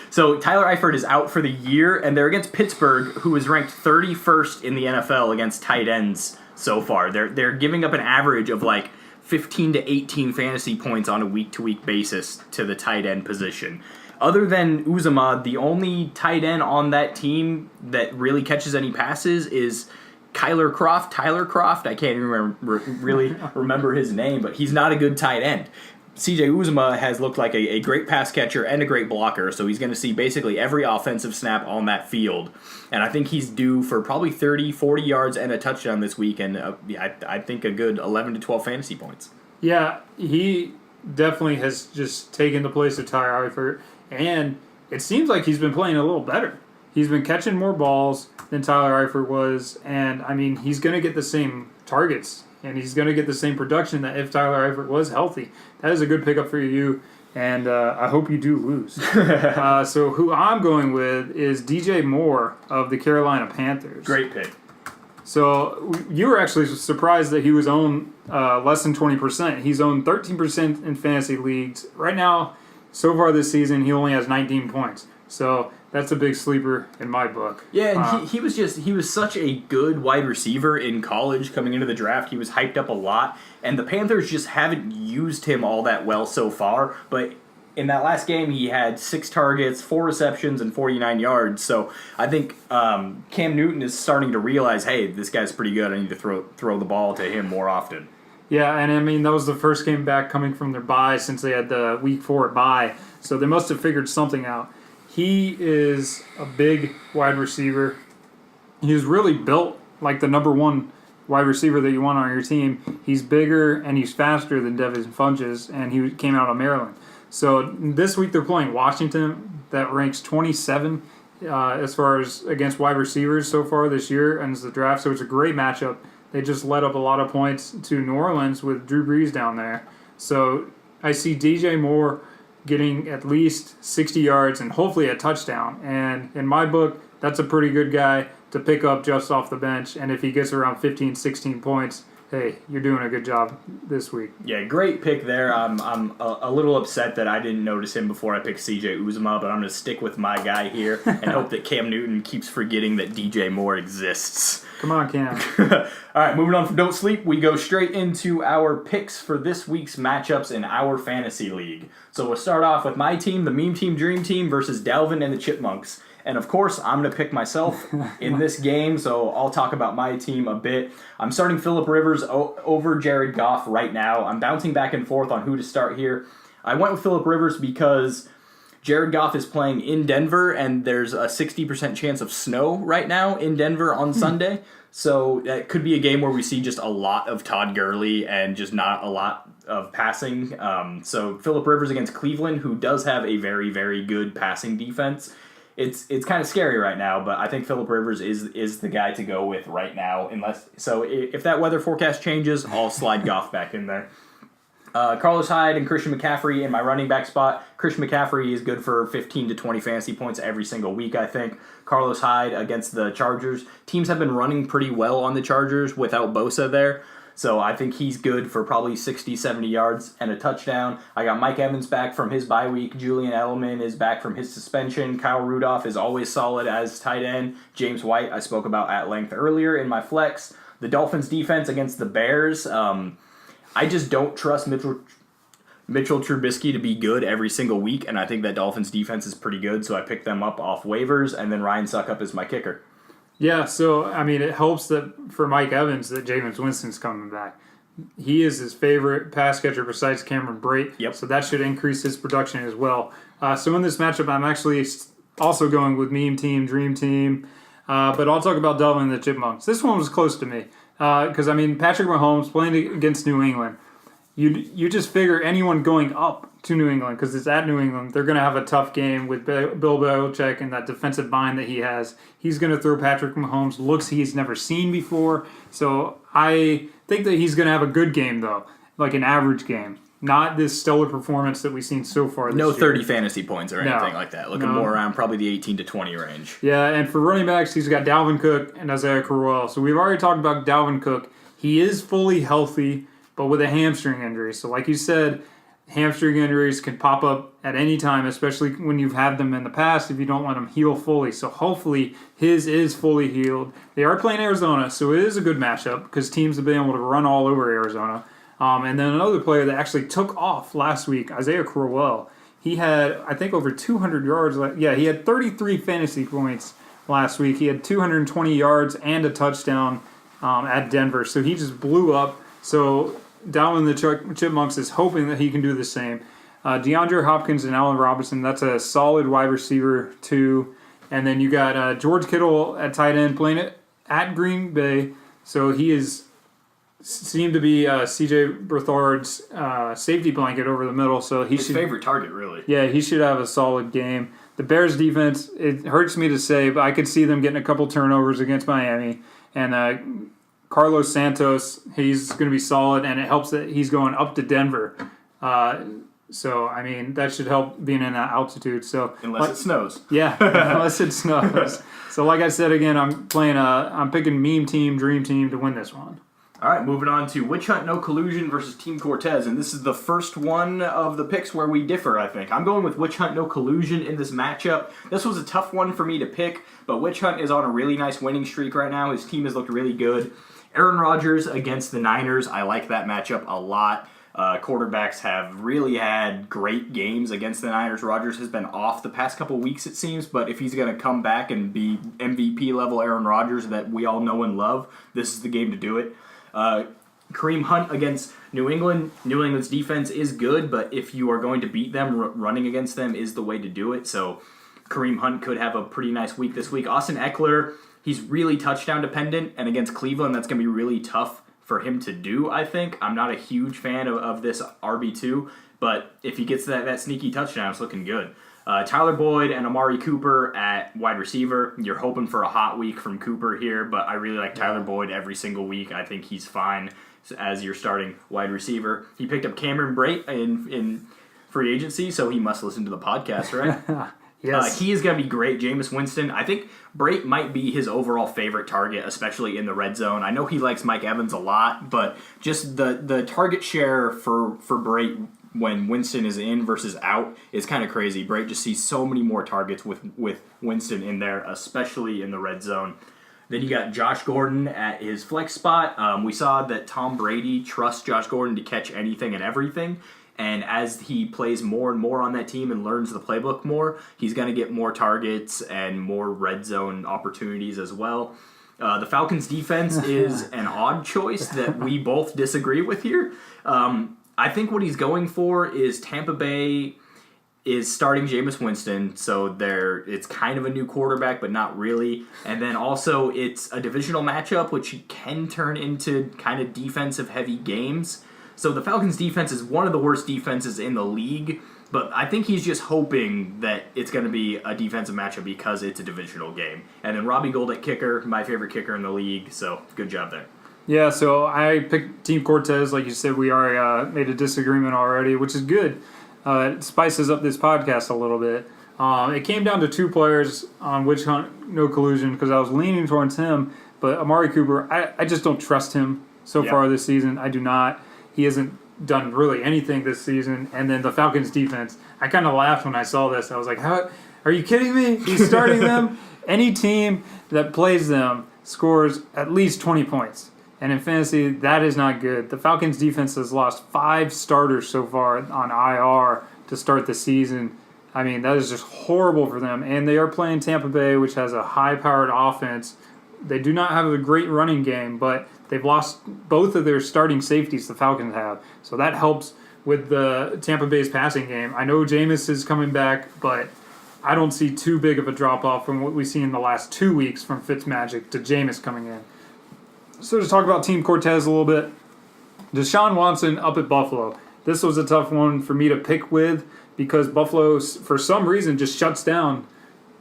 So Tyler Eifert is out for the year, and they're against Pittsburgh, who is ranked 31st in the NFL against tight ends so far. They're giving up an average of like 15 to 18 fantasy points on a week-to-week basis to the tight end position. Other than Uzomah, the only tight end on that team that really catches any passes is Tyler Croft. I can't even really remember his name, but he's not a good tight end. CJ Uzomah has looked like a great pass catcher and a great blocker, so he's going to see basically every offensive snap on that field. And I think he's due for probably 30, 40 yards and a touchdown this week, and I think a good 11 to 12 fantasy points. Yeah, he definitely has just taken the place of Tyler Eifert, and it seems like he's been playing a little better. He's been catching more balls than Tyler Eifert was, and, I mean, he's going to get the same targets, and he's going to get the same production that if Tyler Eifert was healthy. That is a good pickup for you, and I hope you do lose. So who I'm going with is DJ Moore of the Carolina Panthers. Great pick. So you were actually surprised that he was owned less than 20%. He's owned 13% in fantasy leagues. Right now, so far this season, he only has 19 points. So that's a big sleeper in my book. Yeah, and he was such a good wide receiver in college coming into the draft. He was hyped up a lot, and the Panthers just haven't used him all that well so far. But in that last game, he had 6 targets, 4 receptions, and 49 yards. So I think Cam Newton is starting to realize, hey, this guy's pretty good. I need to throw the ball to him more often. Yeah, and I mean, that was the first game back coming from their bye since they had the Week 4 bye. So they must have figured something out. He is a big wide receiver. He's really built like the number one wide receiver that you want on your team. He's bigger and he's faster than Devin Funchess, and he came out of Maryland. So this week they're playing Washington, that ranks 27 as far as against wide receivers so far this year, and it's the draft. So it's a great matchup. They just let up a lot of points to New Orleans with Drew Brees down there. So I see DJ Moore getting at least 60 yards and hopefully a touchdown. And in my book, that's a pretty good guy to pick up just off the bench. And if he gets around 15, 16 points, hey, you're doing a good job this week. Yeah, great pick there. I'm a little upset that I didn't notice him before I picked CJ Uzomah, but I'm going to stick with my guy here and hope that Cam Newton keeps forgetting that DJ Moore exists. Come on, Cam. All right, moving on from Don't Sleep, we go straight into our picks for this week's matchups in our fantasy league. So we'll start off with my team, the Meme Team Dream Team versus Dalvin and the Chipmunks. And of course, I'm going to pick myself in this game, so I'll talk about my team a bit. I'm starting Phillip Rivers over Jared Goff right now. I'm bouncing back and forth on who to start here. I went with Phillip Rivers because Jared Goff is playing in Denver, and there's a 60% chance of snow right now in Denver on Sunday. So that could be a game where we see just a lot of Todd Gurley and just not a lot of passing. So Phillip Rivers against Cleveland, who does have a very, very good passing defense. It's kind of scary right now, but I think Phillip Rivers is the guy to go with right now. If that weather forecast changes, I'll slide Goff back in there. Carlos Hyde and Christian McCaffrey in my running back spot. Christian McCaffrey is good for 15 to 20 fantasy points every single week, I think. Carlos Hyde against the Chargers. Teams have been running pretty well on the Chargers without Bosa there. So I think he's good for probably 60, 70 yards and a touchdown. I got Mike Evans back from his bye week. Julian Edelman is back from his suspension. Kyle Rudolph is always solid as tight end. James White, I spoke about at length earlier in my flex. The Dolphins defense against the Bears. I just don't trust Mitchell Trubisky to be good every single week, and I think that Dolphins defense is pretty good, so I picked them up off waivers, and then Ryan Suckup is my kicker. Yeah, so, I mean, it helps that for Mike Evans that Jameis Winston's coming back. He is his favorite pass catcher besides Cameron Brate, Yep. So that should increase his production as well. So in this matchup, I'm actually also going with Meme Team, Dream Team, but I'll talk about Dalvin and the Chipmunks. This one was close to me because, I mean, Patrick Mahomes playing against New England, you just figure anyone going up to New England, because it's at New England, they're going to have a tough game with Bill Belichick and that defensive mind that he has. He's going to throw Patrick Mahomes looks he's never seen before. So I think that he's going to have a good game, though, like an average game. Not this stellar performance that we've seen so far this year. No 30 fantasy points or anything like that. Looking more around probably the 18 to 20 range. Yeah, and for running backs, he's got Dalvin Cook and Isaiah Crowell. So we've already talked about Dalvin Cook. He is fully healthy, but with a hamstring injury. So like you said, hamstring injuries can pop up at any time, especially when you've had them in the past if you don't let them heal fully. So hopefully his is fully healed. They are playing Arizona, so it is a good matchup because teams have been able to run all over Arizona. And then another player that actually took off last week, Isaiah Crowell. He had, I think, over 200 yards. Yeah, he had 33 fantasy points last week. He had 220 yards and a touchdown at Denver. So he just blew up. So Dalvin the Chipmunks is hoping that he can do the same. DeAndre Hopkins and Allen Robinson, that's a solid wide receiver too. And then you got George Kittle at tight end playing it at Green Bay. So he seemed to be C.J. Beathard's safety blanket over the middle. So his favorite target, really. Yeah, he should have a solid game. The Bears defense, it hurts me to say, but I could see them getting a couple turnovers against Miami. And Carlos Santos, he's going to be solid, and it helps that he's going up to Denver. So, I mean, that should help being in that altitude. So unless it snows. Yeah, unless it snows. So, like I said again, I'm picking meme team, dream team to win this one. All right, moving on to Witch Hunt No Collusion versus Team Cortez, and this is the first one of the picks where we differ, I think. I'm going with Witch Hunt No Collusion in this matchup. This was a tough one for me to pick, but Witch Hunt is on a really nice winning streak right now. His team has looked really good. Aaron Rodgers against the Niners, I like that matchup a lot. Quarterbacks have really had great games against the Niners. Rodgers has been off the past couple weeks, it seems, but if he's going to come back and be MVP level Aaron Rodgers that we all know and love, this is the game to do it. Kareem Hunt against New England. New England's defense is good, but if you are going to beat them, running against them is the way to do it. So Kareem Hunt could have a pretty nice week this week. Austin Eckler, he's really touchdown dependent, and against Cleveland, that's going to be really tough for him to do, I think. I'm not a huge fan of this RB2, but if he gets that sneaky touchdown, it's looking good. Tyler Boyd and Amari Cooper at wide receiver. You're hoping for a hot week from Cooper here, but I really like Tyler Boyd every single week. I think he's fine as your starting wide receiver. He picked up Cameron Brate in free agency, so he must listen to the podcast, right? Yes. He is going to be great. Jameis Winston. I think Brate might be his overall favorite target, especially in the red zone. I know he likes Mike Evans a lot, but just the target share for Brate when Winston is in versus out is kind of crazy. Brate just sees so many more targets with Winston in there, especially in the red zone. Then you got Josh Gordon at his flex spot. We saw that Tom Brady trusts Josh Gordon to catch anything and everything. And as he plays more and more on that team and learns the playbook more, he's going to get more targets and more red zone opportunities as well. The Falcons' defense is an odd choice that we both disagree with here. I think what he's going for is Tampa Bay is starting Jameis Winston, so it's kind of a new quarterback, but not really. And then also it's a divisional matchup, which can turn into kind of defensive-heavy games. So the Falcons' defense is one of the worst defenses in the league, but I think he's just hoping that it's going to be a defensive matchup because it's a divisional game. And then Robbie Gould at kicker, my favorite kicker in the league, so good job there. Yeah, so I picked Team Cortez. Like you said, we already made a disagreement already, which is good. It spices up this podcast a little bit. It came down to two players on Witch Hunt No Collusion because I was leaning towards him, but Amari Cooper, I just don't trust him so far this season. I do not. He hasn't done really anything this season. And then the Falcons defense, I kind of laughed when I saw this. I was like, "How? Are you kidding me? He's starting them? Any team that plays them scores at least 20 points. And in fantasy, that is not good. The Falcons defense has lost 5 starters so far on IR to start the season. I mean, that is just horrible for them. And they are playing Tampa Bay, which has a high-powered offense. They do not have a great running game, but they've lost both of their starting safeties, the Falcons have. So that helps with the Tampa Bay's passing game. I know Jameis is coming back, but I don't see too big of a drop-off from what we've seen in the last 2 weeks from Fitzmagic to Jameis coming in. So to talk about Team Cortez a little bit, Deshaun Watson up at Buffalo. This was a tough one for me to pick with because Buffalo, for some reason, just shuts down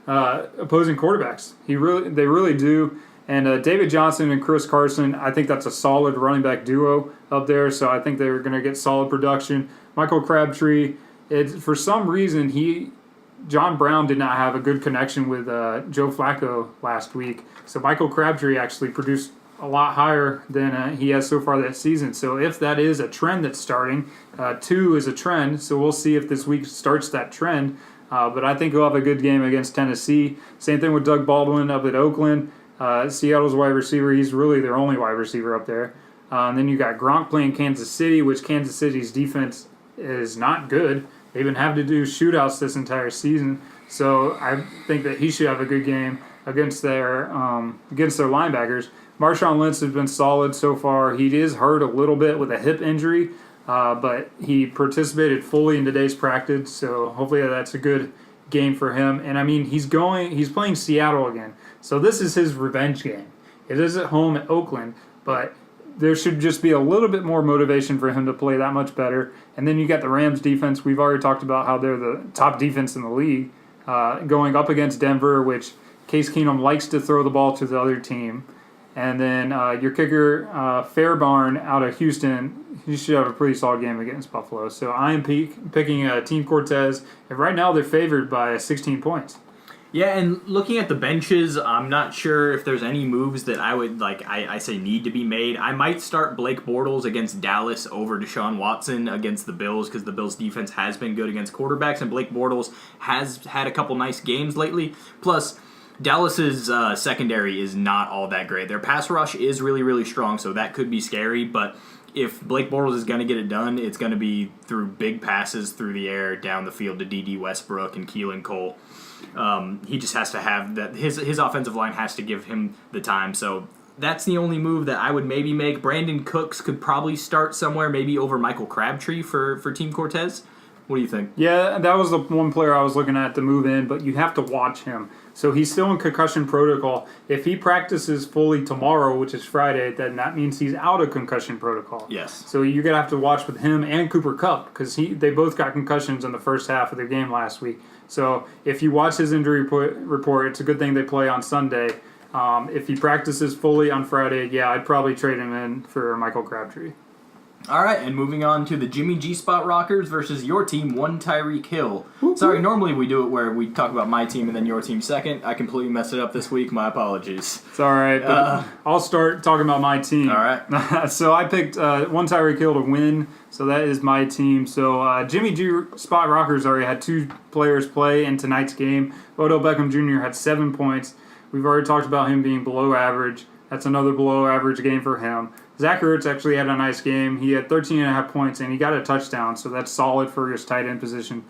opposing quarterbacks. They really do. And David Johnson and Chris Carson, I think that's a solid running back duo up there, so I think they're going to get solid production. Michael Crabtree, for some reason, John Brown did not have a good connection with Joe Flacco last week, so Michael Crabtree actually produced a lot higher than he has so far this season. So if that is a trend that's starting, 2 is a trend, so we'll see if this week starts that trend. But I think he'll have a good game against Tennessee. Same thing with Doug Baldwin up at Oakland. Seattle's wide receiver, he's really their only wide receiver up there. And then you got Gronk playing Kansas City, which Kansas City's defense is not good. They've been having to do shootouts this entire season. So I think that he should have a good game. against their linebackers. Marshawn Lynch has been solid so far. He is hurt a little bit with a hip injury, but he participated fully in today's practice, so hopefully that's a good game for him. And I mean, he's playing Seattle again, so this is his revenge game. It is at home at Oakland, but there should just be a little bit more motivation for him to play that much better. And then you got the Rams defense. We've already talked about how they're the top defense in the league, going up against Denver, which Case Keenum likes to throw the ball to the other team. And then your kicker, Fairbairn out of Houston, he should have a pretty solid game against Buffalo. So I am picking Team Cortez, and right now they're favored by 16 points. Yeah, and looking at the benches, I'm not sure if there's any moves that I would I say need to be made. I might start Blake Bortles against Dallas over Deshaun Watson against the Bills because the Bills' defense has been good against quarterbacks, and Blake Bortles has had a couple nice games lately. Plus, Dallas's secondary is not all that great. Their pass rush is really, really strong, so that could be scary, but if Blake Bortles is going to get it done, it's going to be through big passes through the air down the field to D.D. Westbrook and Keelan Cole. He just has to have that. His offensive line has to give him the time. So that's the only move that I would maybe make. Brandon Cooks could probably start somewhere, maybe over Michael Crabtree for Team Cortez. What do you think? Yeah, that was the one player I was looking at to move in, but you have to watch him. So he's still in concussion protocol. If he practices fully tomorrow, which is Friday, then that means he's out of concussion protocol. Yes. So you're going to have to watch with him and Cooper Kupp because they both got concussions in the first half of their game last week. So if you watch his injury report, it's a good thing they play on Sunday. If he practices fully on Friday, yeah, I'd probably trade him in for Michael Crabtree. All right, and moving on to the Jimmy G Spot Rockers versus your team, one Tyreek Hill. Sorry, normally we do it where we talk about my team and then your team second. I completely messed it up this week. My apologies. It's all right, but I'll start talking about my team. All right. So I picked one Tyreek Hill to win, so that is my team. So Jimmy G Spot Rockers already had two players play in tonight's game. Odell Beckham Jr. had 7 points. We've already talked about him being below average. That's another below average game for him. Zach Ertz actually had a nice game. He had 13.5 points, and he got a touchdown, so that's solid for his tight end position.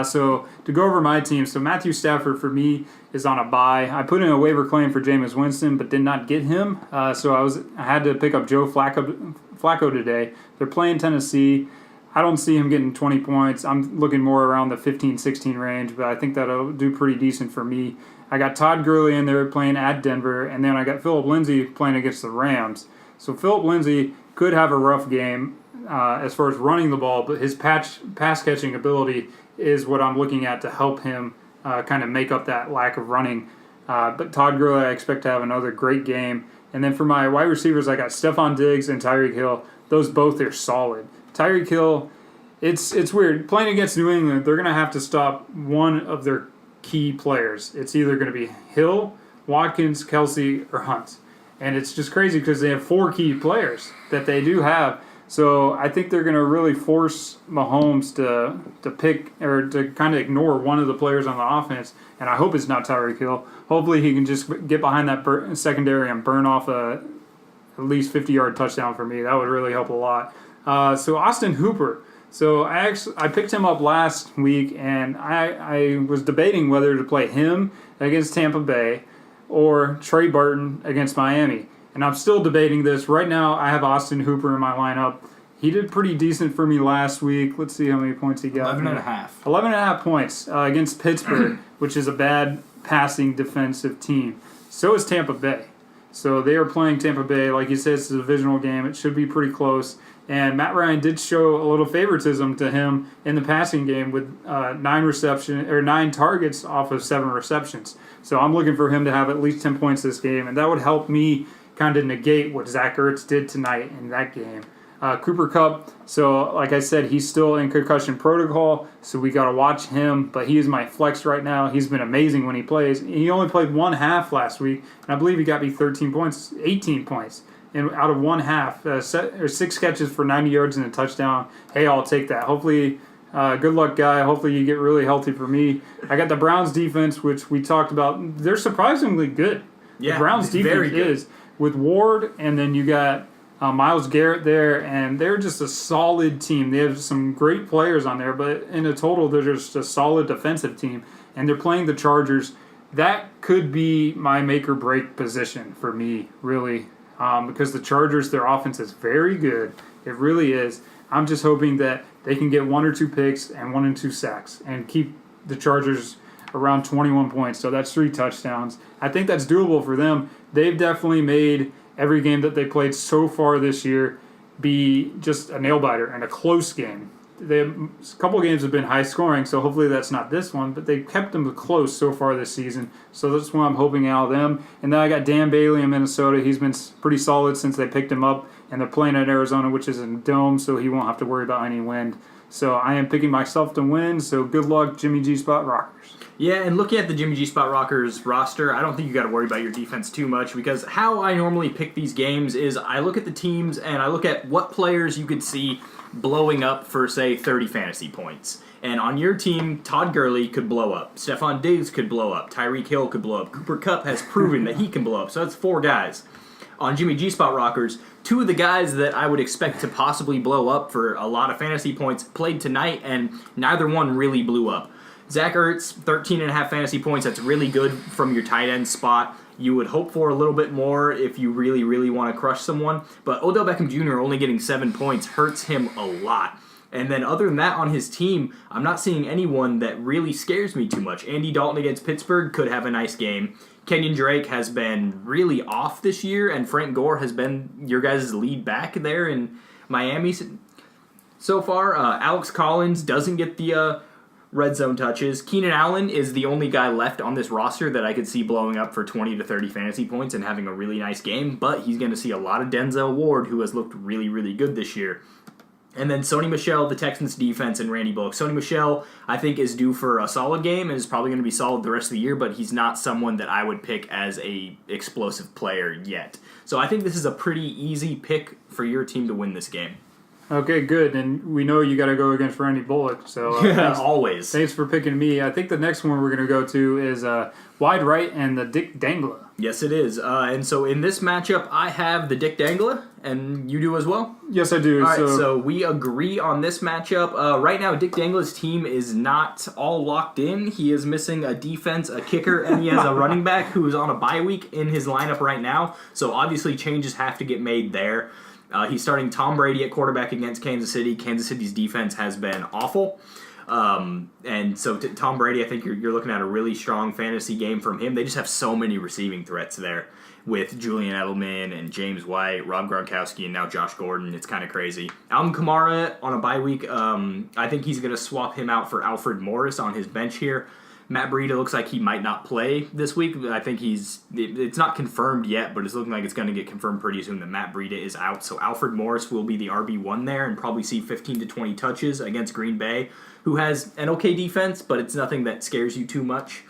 So to go over my team, so Matthew Stafford for me is on a bye. I put in a waiver claim for Jameis Winston, but did not get him. So I had to pick up Joe Flacco today. They're playing Tennessee. I don't see him getting 20 points. I'm looking more around the 15-16 range, but I think that'll do pretty decent for me. I got Todd Gurley in there playing at Denver, and then I got Phillip Lindsay playing against the Rams. So Phillip Lindsay could have a rough game as far as running the ball, but his pass-catching ability is what I'm looking at to help him kind of make up that lack of running. But Todd Gurley, I expect to have another great game. And then for my wide receivers, I got Stephon Diggs and Tyreek Hill. Those both are solid. Tyreek Hill, it's weird. Playing against New England, they're going to have to stop one of their key players. It's either going to be Hill, Watkins, Kelsey, or Hunt. And it's just crazy because they have 4 key players that they do have. So I think they're going to really force Mahomes to pick or to kind of ignore one of the players on the offense. And I hope it's not Tyreek Hill. Hopefully he can just get behind that secondary and burn off at least 50-yard touchdown for me. That would really help a lot. So Austin Hooper. So I picked him up last week, and I was debating whether to play him against Tampa Bay or Trey Burton against Miami. And I'm still debating this. Right now, I have Austin Hooper in my lineup. He did pretty decent for me last week. Let's see how many points he got. 11.5. 11.5 points against Pittsburgh, which is a bad passing defensive team. So is Tampa Bay. So they are playing Tampa Bay. Like you said, it's a divisional game. It should be pretty close. And Matt Ryan did show a little favoritism to him in the passing game with 9 targets off of 7 receptions. So I'm looking for him to have at least 10 points this game, and that would help me kind of negate what Zach Ertz did tonight in that game. Cooper Kupp, so like I said, he's still in concussion protocol, so we got to watch him, but he is my flex right now. He's been amazing when he plays. He only played one half last week, and I believe he got me 18 points. And out of one half, 6 catches for 90 yards and a touchdown. Hey, I'll take that. Hopefully, good luck, guy. Hopefully you get really healthy for me. I got the Browns defense, which we talked about. They're surprisingly good. Yeah, the Browns defense is with Ward, and then you got Myles Garrett there, and they're just a solid team. They have some great players on there, but in a total, they're just a solid defensive team. And they're playing the Chargers. that could be my make or break position for me, really, because the Chargers, their offense is very good. It really is. I'm just hoping that they can get 1 or 2 picks and 1 and 2 sacks and keep the Chargers around 21 points. So that's 3 touchdowns. I think that's doable for them. They've definitely made every game that they played so far this year be just a nail biter and a close game. A couple games have been high scoring, so hopefully that's not this one, but they've kept them close so far this season. So that's what I'm hoping out of them. And then I got Dan Bailey in Minnesota. He's been pretty solid since they picked him up, and they're playing at Arizona, which is in a dome, so he won't have to worry about any wind. So I am picking myself to win, so good luck, Jimmy G Spot Rockers. Yeah, and looking at the Jimmy G Spot Rockers roster, I don't think you got to worry about your defense too much, because how I normally pick these games is I look at the teams and I look at what players you could see blowing up for, say, 30 fantasy points. And on your team, Todd Gurley could blow up. Stephon Diggs could blow up. Tyreek Hill could blow up. Cooper Kupp has proven that he can blow up. So that's 4 guys. On Jimmy G Spot Rockers, 2 of the guys that I would expect to possibly blow up for a lot of fantasy points played tonight, and neither one really blew up. Zach Ertz, 13.5 fantasy points. That's really good from your tight end spot. You would hope for a little bit more if you really, really want to crush someone. But Odell Beckham Jr. only getting 7 points hurts him a lot. And then other than that on his team, I'm not seeing anyone that really scares me too much. Andy Dalton against Pittsburgh could have a nice game. Kenyon Drake has been really off this year, and Frank Gore has been your guys' lead back there in Miami so far. Alex Collins doesn't get the red zone touches. Keenan Allen is the only guy left on this roster that I could see blowing up for 20 to 30 fantasy points and having a really nice game, but he's going to see a lot of Denzel Ward, who has looked really, really good this year. And then Sony Michel, the Texans defense, and Randy Bullock. Sony Michel, I think, is due for a solid game and is probably going to be solid the rest of the year, but he's not someone that I would pick as a explosive player yet. So I think this is a pretty easy pick for your team to win this game. Okay, good. And we know you got to go against Randy Bullock. So Always. Thanks for picking me. I think the next one we're going to go to is wide right and the Dick Dangler. Yes, it is. And so in this matchup, I have the Dick Dangler, and you do as well? Yes, I do. All right, so we agree on this matchup. Right now, Dick Dangler's team is not all locked in. He is missing a defense, a kicker, and he has a running back who is on a bye week in his lineup right now. So obviously changes have to get made there. He's starting Tom Brady at quarterback against Kansas City. Kansas City's defense has been awful. And so Tom Brady, I think you're looking at a really strong fantasy game from him. They just have so many receiving threats there with Julian Edelman and James White, Rob Gronkowski, and now Josh Gordon. It's kind of crazy. Alvin Kamara on a bye week. I think he's going to swap him out for Alfred Morris on his bench here. Matt Breida looks like he might not play this week. I think it's not confirmed yet, but it's looking like it's going to get confirmed pretty soon that Matt Breida is out. So Alfred Morris will be the RB1 there and probably see 15 to 20 touches against Green Bay, who has an okay defense, but it's nothing that scares you too much.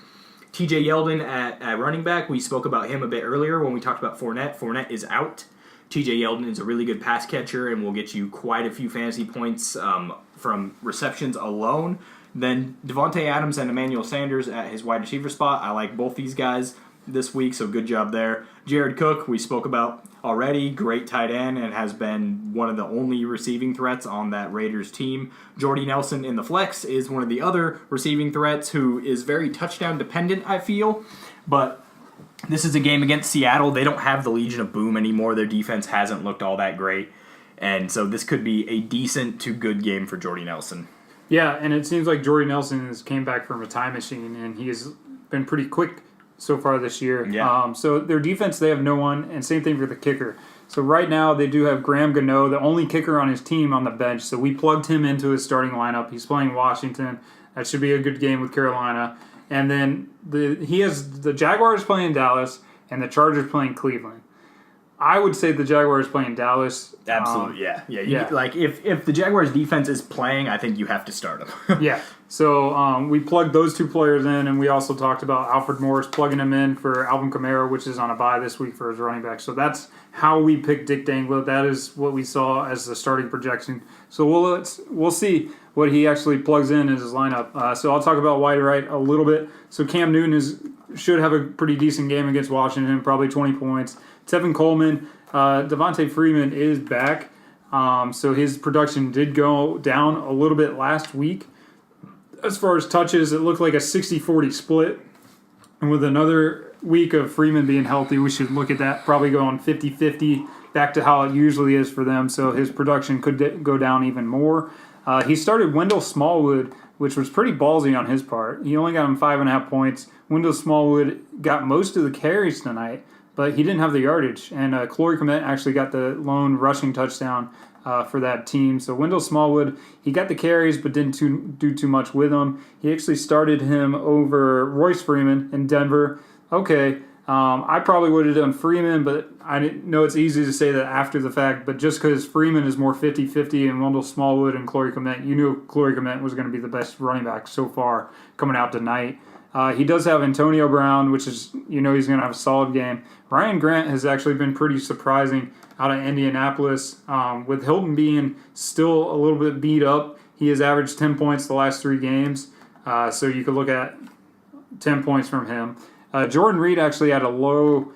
TJ Yeldon at running back, we spoke about him a bit earlier when we talked about Fournette. Fournette is out. TJ Yeldon is a really good pass catcher and will get you quite a few fantasy points from receptions alone. Then Devontae Adams and Emmanuel Sanders at his wide receiver spot. I like both these guys this week, so good job there. Jared Cook, we spoke about already. Great tight end and has been one of the only receiving threats on that Raiders team. Jordy Nelson in the flex is one of the other receiving threats who is very touchdown dependent, I feel. But this is a game against Seattle. They don't have the Legion of Boom anymore. Their defense hasn't looked all that great. And so this could be a decent to good game for Jordy Nelson. Yeah, and it seems like Jordy Nelson came back from a time machine, and he has been pretty quick so far this year. Yeah. So their defense, they have no one, and same thing for the kicker. So right now they do have Graham Gano, the only kicker on his team, on the bench. So we plugged him into his starting lineup. He's playing Washington. That should be a good game with Carolina. And then he has the Jaguars playing Dallas and the Chargers playing Cleveland. I would say the Jaguars playing Dallas. Absolutely, yeah. Like if the Jaguars defense is playing, I think you have to start them. Yeah. So we plugged those 2 players in, and we also talked about Alfred Morris plugging him in for Alvin Kamara, which is on a bye this week for his running back. So that's how we picked Dick Dangler. That is what we saw as the starting projection. So we'll see what he actually plugs in as his lineup. So I'll talk about wide right a little bit. So Cam Newton should have a pretty decent game against Washington, probably 20 points. Tevin Coleman, Devontae Freeman is back. So his production did go down a little bit last week. As far as touches, it looked like a 60-40 split. And with another week of Freeman being healthy, we should look at that probably going 50-50 back to how it usually is for them. So his production could go down even more. He started Wendell Smallwood, which was pretty ballsy on his part. He only got him 5.5 points. Wendell Smallwood got most of the carries tonight, but he didn't have the yardage. And Corey Clement actually got the lone rushing touchdown for that team. So Wendell Smallwood, he got the carries but didn't do too much with them. He actually started him over Royce Freeman in Denver. Okay, I probably would have done Freeman, but I know it's easy to say that after the fact, but just because Freeman is more 50-50 and Wendell Smallwood and Corey Clement, you knew Corey Clement was going to be the best running back so far coming out tonight. He does have Antonio Brown, which is, he's going to have a solid game. Ryan Grant has actually been pretty surprising out of Indianapolis. With Hilton being still a little bit beat up, he has averaged 10 points the last 3 games. So you could look at 10 points from him. Jordan Reed actually had a low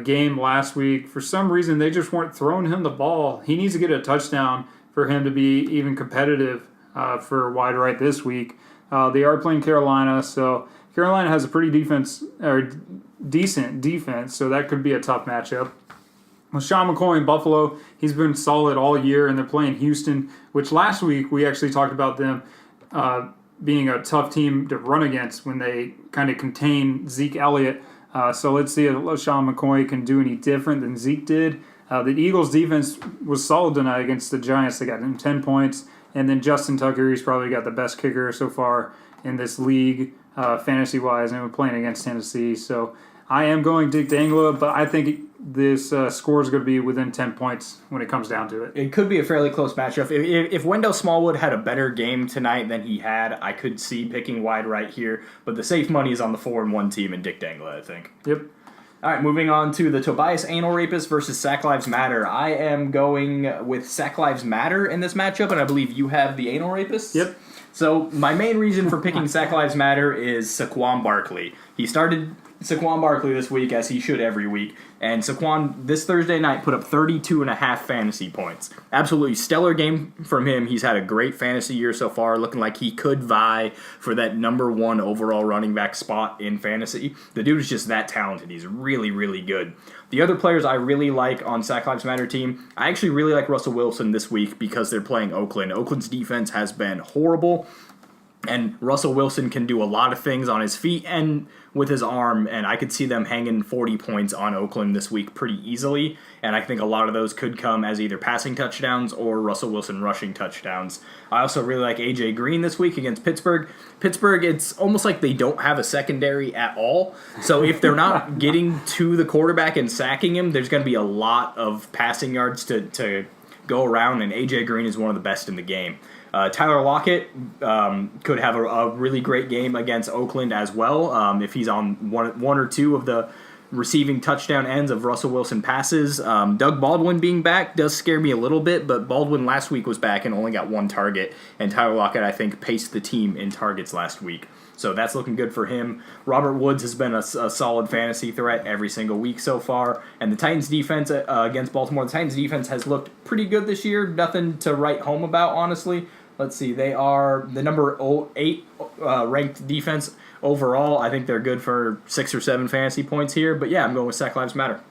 game last week. For some reason, they just weren't throwing him the ball. He needs to get a touchdown for him to be even competitive for wide right this week. They are playing Carolina, so Carolina has a pretty decent defense, so that could be a tough matchup. With Sean McCoy in Buffalo, he's been solid all year, and they're playing Houston, which last week we actually talked about them being a tough team to run against when they kind of contain Zeke Elliott. So let's see if Sean McCoy can do any different than Zeke did. The Eagles' defense was solid tonight against the Giants. They got him 10 points. And then Justin Tucker, he's probably got the best kicker so far in this league, fantasy-wise, and we're playing against Tennessee. So I am going Dick Dangla, but I think this score is going to be within 10 points when it comes down to it. It could be a fairly close matchup. If Wendell Smallwood had a better game tonight than he had, I could see picking wide right here. But the safe money is on the 4-1 team and Dick Dangla, I think. Yep. All right, moving on to the Tobias Anal Rapist versus Sack Lives Matter. I am going with Sack Lives Matter in this matchup, and I believe you have the Anal Rapist. Yep. So my main reason for picking Sack Lives Matter is Saquon Barkley. He started Saquon Barkley this week, as he should every week, and Saquon this Thursday night put up 32.5 fantasy points. Absolutely stellar game from him. He's had a great fantasy year so far, looking like he could vie for that number 1 overall running back spot in fantasy. The dude is just that talented. He's really, really good. The other players I really like on Sack Lives Matter team, I actually really like Russell Wilson this week because they're playing Oakland. Oakland's defense has been horrible, and Russell Wilson can do a lot of things on his feet and with his arm, and I could see them hanging 40 points on Oakland this week pretty easily, and I think a lot of those could come as either passing touchdowns or Russell Wilson rushing touchdowns. I also really like A.J. Green this week against Pittsburgh. Pittsburgh, it's almost like they don't have a secondary at all, so if they're not getting to the quarterback and sacking him, there's going to be a lot of passing yards to go around, and A.J. Green is one of the best in the game. Tyler Lockett could have a really great game against Oakland as well if he's on one or two of the receiving touchdown ends of Russell Wilson passes. Doug Baldwin being back does scare me a little bit, but Baldwin last week was back and only got 1 target, and Tyler Lockett, I think, paced the team in targets last week. So that's looking good for him. Robert Woods has been a solid fantasy threat every single week so far. And the Titans defense against Baltimore, the Titans defense has looked pretty good this year. Nothing to write home about, honestly. Let's see, they are the number 8 ranked defense overall. I think they're good for 6 or 7 fantasy points here. But yeah, I'm going with Sack Lives Matter.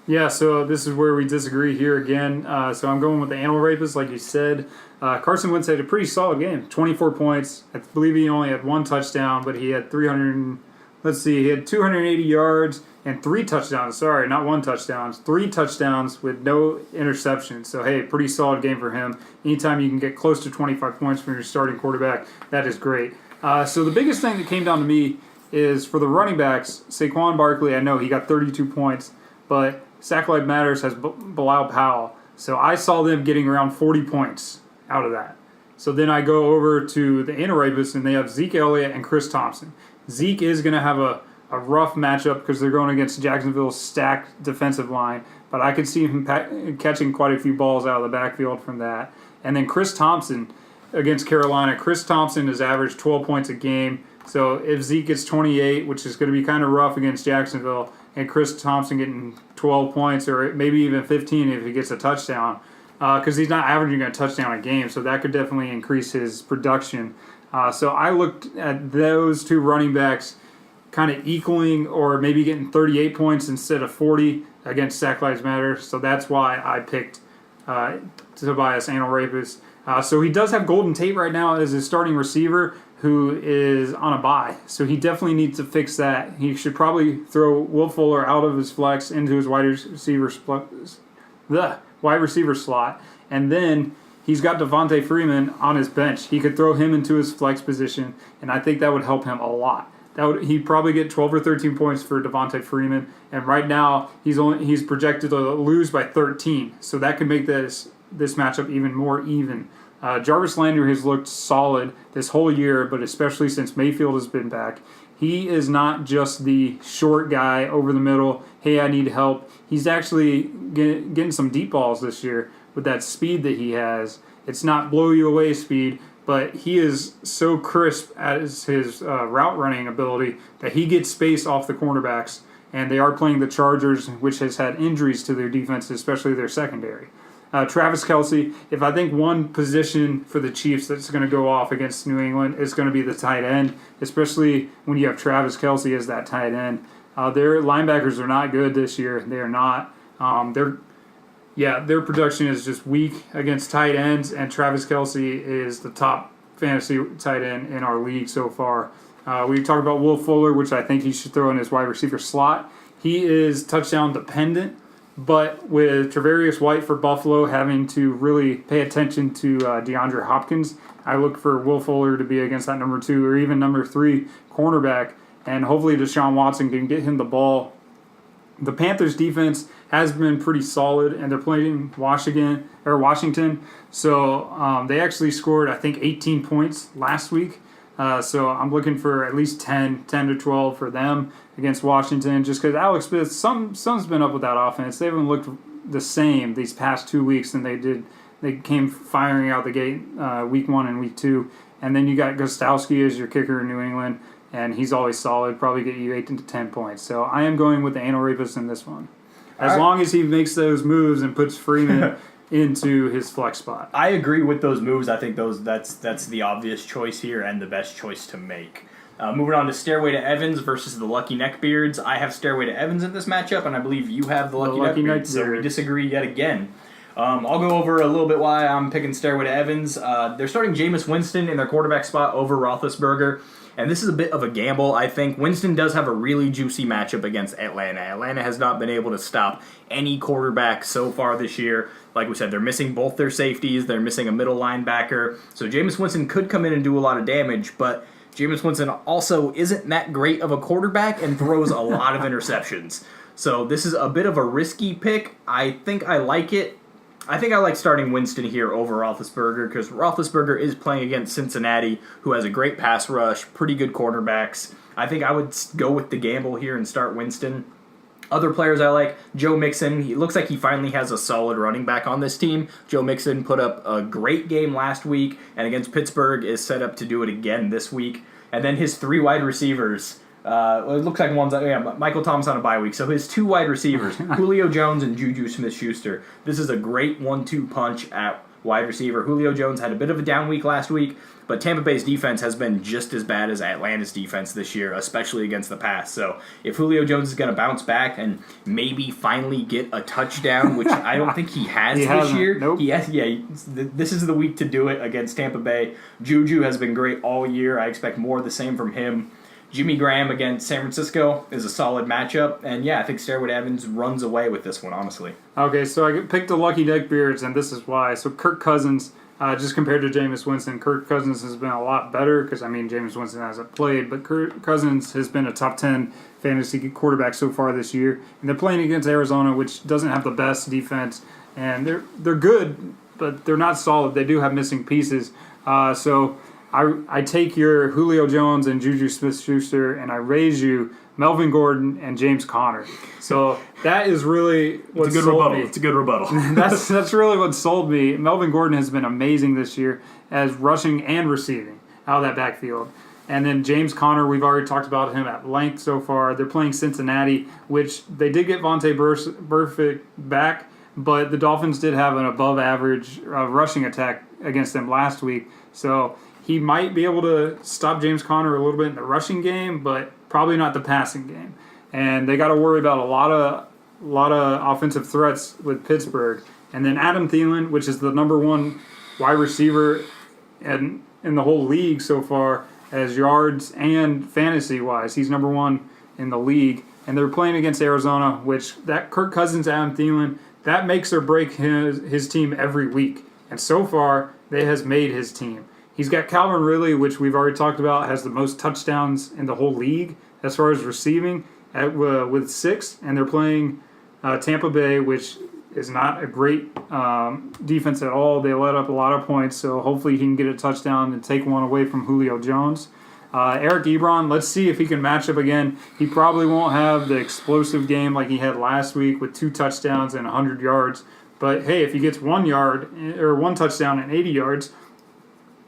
Yeah, so this is where we disagree here again. So I'm going with the Animal Rapist, like you said. Carson Wentz had a pretty solid game, 24 points. I believe he only had 1 touchdown, but he had 280 yards and 3 touchdowns. Sorry, not 1 touchdown, 3 touchdowns with no interceptions. So, hey, pretty solid game for him. Anytime you can get close to 25 points from your starting quarterback, that is great. So the biggest thing that came down to me is for the running backs, Saquon Barkley, I know he got 32 points, but Sack Lives Matters has Bilal Powell. So I saw them getting around 40 points out of that. So then I go over to the Anarabus, and they have Zeke Elliott and Chris Thompson. Zeke is going to have a rough matchup because they're going against Jacksonville's stacked defensive line, but I could see him catching quite a few balls out of the backfield from that. And then Chris Thompson against Carolina. Chris Thompson has averaged 12 points a game. So if Zeke gets 28, which is going to be kind of rough against Jacksonville, and Chris Thompson getting 12 points or maybe even 15 if he gets a touchdown, because he's not averaging a touchdown a game, so that could definitely increase his production. So I looked at those 2 running backs kind of equaling or maybe getting 38 points instead of 40 against Sack Lives Matter. So that's why I picked Tobias Anorapis. So he does have Golden Tate right now as his starting receiver, who is on a bye. So he definitely needs to fix that. He should probably throw Will Fuller out of his flex into his wide receiver slot. And then he's got Devontae Freeman on his bench. He could throw him into his flex position, and I think that would help him a lot. He'd probably get 12 or 13 points for Devontae Freeman, and right now he's projected to lose by 13. So that could make this matchup even more even. Jarvis Landry has looked solid this whole year, but especially since Mayfield has been back. He is not just the short guy over the middle, hey, I need help. He's actually getting some deep balls this year with that speed that he has. It's not blow you away speed, but he is so crisp as his route running ability that he gets space off the cornerbacks, and they are playing the Chargers, which has had injuries to their defense, especially their secondary. Travis Kelce, if I think one position for the Chiefs that's going to go off against New England is going to be the tight end, especially when you have Travis Kelce as that tight end. Their linebackers are not good this year. They are not. Their production is just weak against tight ends, and Travis Kelce is the top fantasy tight end in our league so far. We talked about Will Fuller, which I think he should throw in his wide receiver slot. He is touchdown dependent, but with Tre'Davious White for Buffalo having to really pay attention to DeAndre Hopkins, I look for Will Fuller to be against that number 2 or even number 3 cornerback, and hopefully Deshaun Watson can get him the ball. The Panthers' defense has been pretty solid, and they're playing Washington. So they actually scored, I think, 18 points last week. So I'm looking for at least 10 to 12 for them against Washington, just because Alex Smith, something's been up with that offense. They haven't looked the same these past 2 weeks than they did. They came firing out the gate week 1 and week 2. And then you got Gostowski as your kicker in New England, and he's always solid, probably get you 8 to 10 points. So I am going with the Anorapis in this one. As long as he makes those moves and puts Freeman into his flex spot. I agree with those moves. I think that's the obvious choice here and the best choice to make. Moving on to Stairway to Evans versus the Lucky Neckbeards. I have Stairway to Evans in this matchup, and I believe you have the Lucky Neckbeards, so we disagree yet again. I'll go over a little bit why I'm picking Stairway to Evans. They're starting Jameis Winston in their quarterback spot over Roethlisberger, and this is a bit of a gamble, I think. Winston does have a really juicy matchup against Atlanta. Atlanta has not been able to stop any quarterback so far this year. Like we said, they're missing both their safeties. They're missing a middle linebacker. So Jameis Winston could come in and do a lot of damage, but Jameis Winston also isn't that great of a quarterback and throws a lot of interceptions. So this is a bit of a risky pick. I think I like it. I think I like starting Winston here over Roethlisberger because Roethlisberger is playing against Cincinnati, who has a great pass rush, pretty good quarterbacks. I think I would go with the gamble here and start Winston. Other players I like, Joe Mixon. He looks like he finally has a solid running back on this team. Joe Mixon put up a great game last week, and against Pittsburgh is set up to do it again this week. And then his 3 wide receivers, it looks like Michael Thomas on a bye week. So his 2 wide receivers, Julio Jones and Juju Smith-Schuster. This is a great 1-2 punch at wide receiver. Julio Jones had a bit of a down week last week, but Tampa Bay's defense has been just as bad as Atlanta's defense this year, especially against the pass. So if Julio Jones is going to bounce back and maybe finally get a touchdown, which I don't think he has this year. Nope. This is the week to do it against Tampa Bay. Juju has been great all year. I expect more of the same from him. Jimmy Graham against San Francisco is a solid matchup, and yeah, I think Stairway to Evans runs away with this one, honestly. Okay, so I picked the Lucky Neckbeards, and this is why. So Kirk Cousins, just compared to Jameis Winston, Kirk Cousins has been a lot better because, Jameis Winston hasn't played, but Kirk Cousins has been a top 10 fantasy quarterback so far this year, and they're playing against Arizona, which doesn't have the best defense, and they're good, but they're not solid. They do have missing pieces, so I take your Julio Jones and Juju Smith-Schuster, and I raise you Melvin Gordon and James Conner. So that is really what sold me. It's a good rebuttal. That's really what sold me. Melvin Gordon has been amazing this year as rushing and receiving out of that backfield. And then James Conner, we've already talked about him at length so far. They're playing Cincinnati, which they did get Vontae Burfict back, but the Dolphins did have an above-average rushing attack against them last week. So he might be able to stop James Conner a little bit in the rushing game, but probably not the passing game. And they got to worry about a lot of offensive threats with Pittsburgh. And then Adam Thielen, which is the number one wide receiver in the whole league so far as yards and fantasy-wise. He's number one in the league. And they're playing against Arizona, which that Kirk Cousins, Adam Thielen, that makes or break his team every week. And so far, they has made his team. He's got Calvin Ridley, which we've already talked about, has the most touchdowns in the whole league as far as receiving with 6. And they're playing Tampa Bay, which is not a great defense at all. They let up a lot of points, so hopefully he can get a touchdown and take one away from Julio Jones. Eric Ebron, let's see if he can match up again. He probably won't have the explosive game like he had last week with 2 touchdowns and 100 yards. But, hey, if he gets 1 touchdown and 80 yards,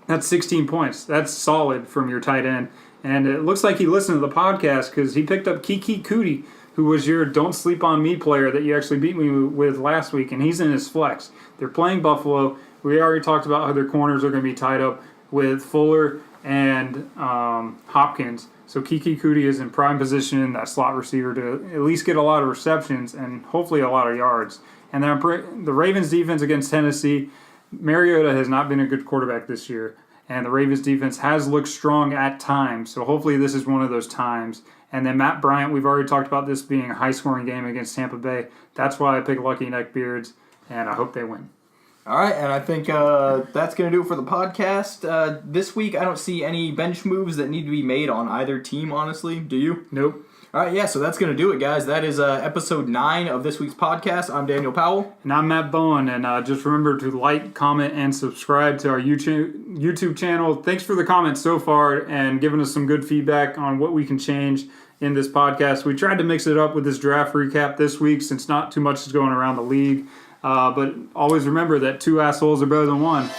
that's 16 points. That's solid from your tight end. And it looks like he listened to the podcast because he picked up Kiki Cootie, who was your Don't Sleep on Me player that you actually beat me with last week, and he's in his flex. They're playing Buffalo. We already talked about how their corners are going to be tied up with Fuller and Hopkins. So Kiki Cootie is in prime position, that slot receiver, to at least get a lot of receptions and hopefully a lot of yards. And then the Ravens defense against Tennessee, Mariota has not been a good quarterback this year. And the Ravens defense has looked strong at times. So hopefully this is one of those times. And then Matt Bryant, we've already talked about this being a high-scoring game against Tampa Bay. That's why I picked Lucky Neckbeards, and I hope they win. All right, and I think that's going to do it for the podcast. This week, I don't see any bench moves that need to be made on either team, honestly. Do you? Nope. All right, yeah, so that's going to do it, guys. That is episode 9 of this week's podcast. I'm Daniel Powell. And I'm Matt Bowen, and just remember to like, comment, and subscribe to our YouTube channel. Thanks for the comments so far and giving us some good feedback on what we can change in this podcast. We tried to mix it up with this draft recap this week since not too much is going around the league. But always remember that 2 assholes are better than 1.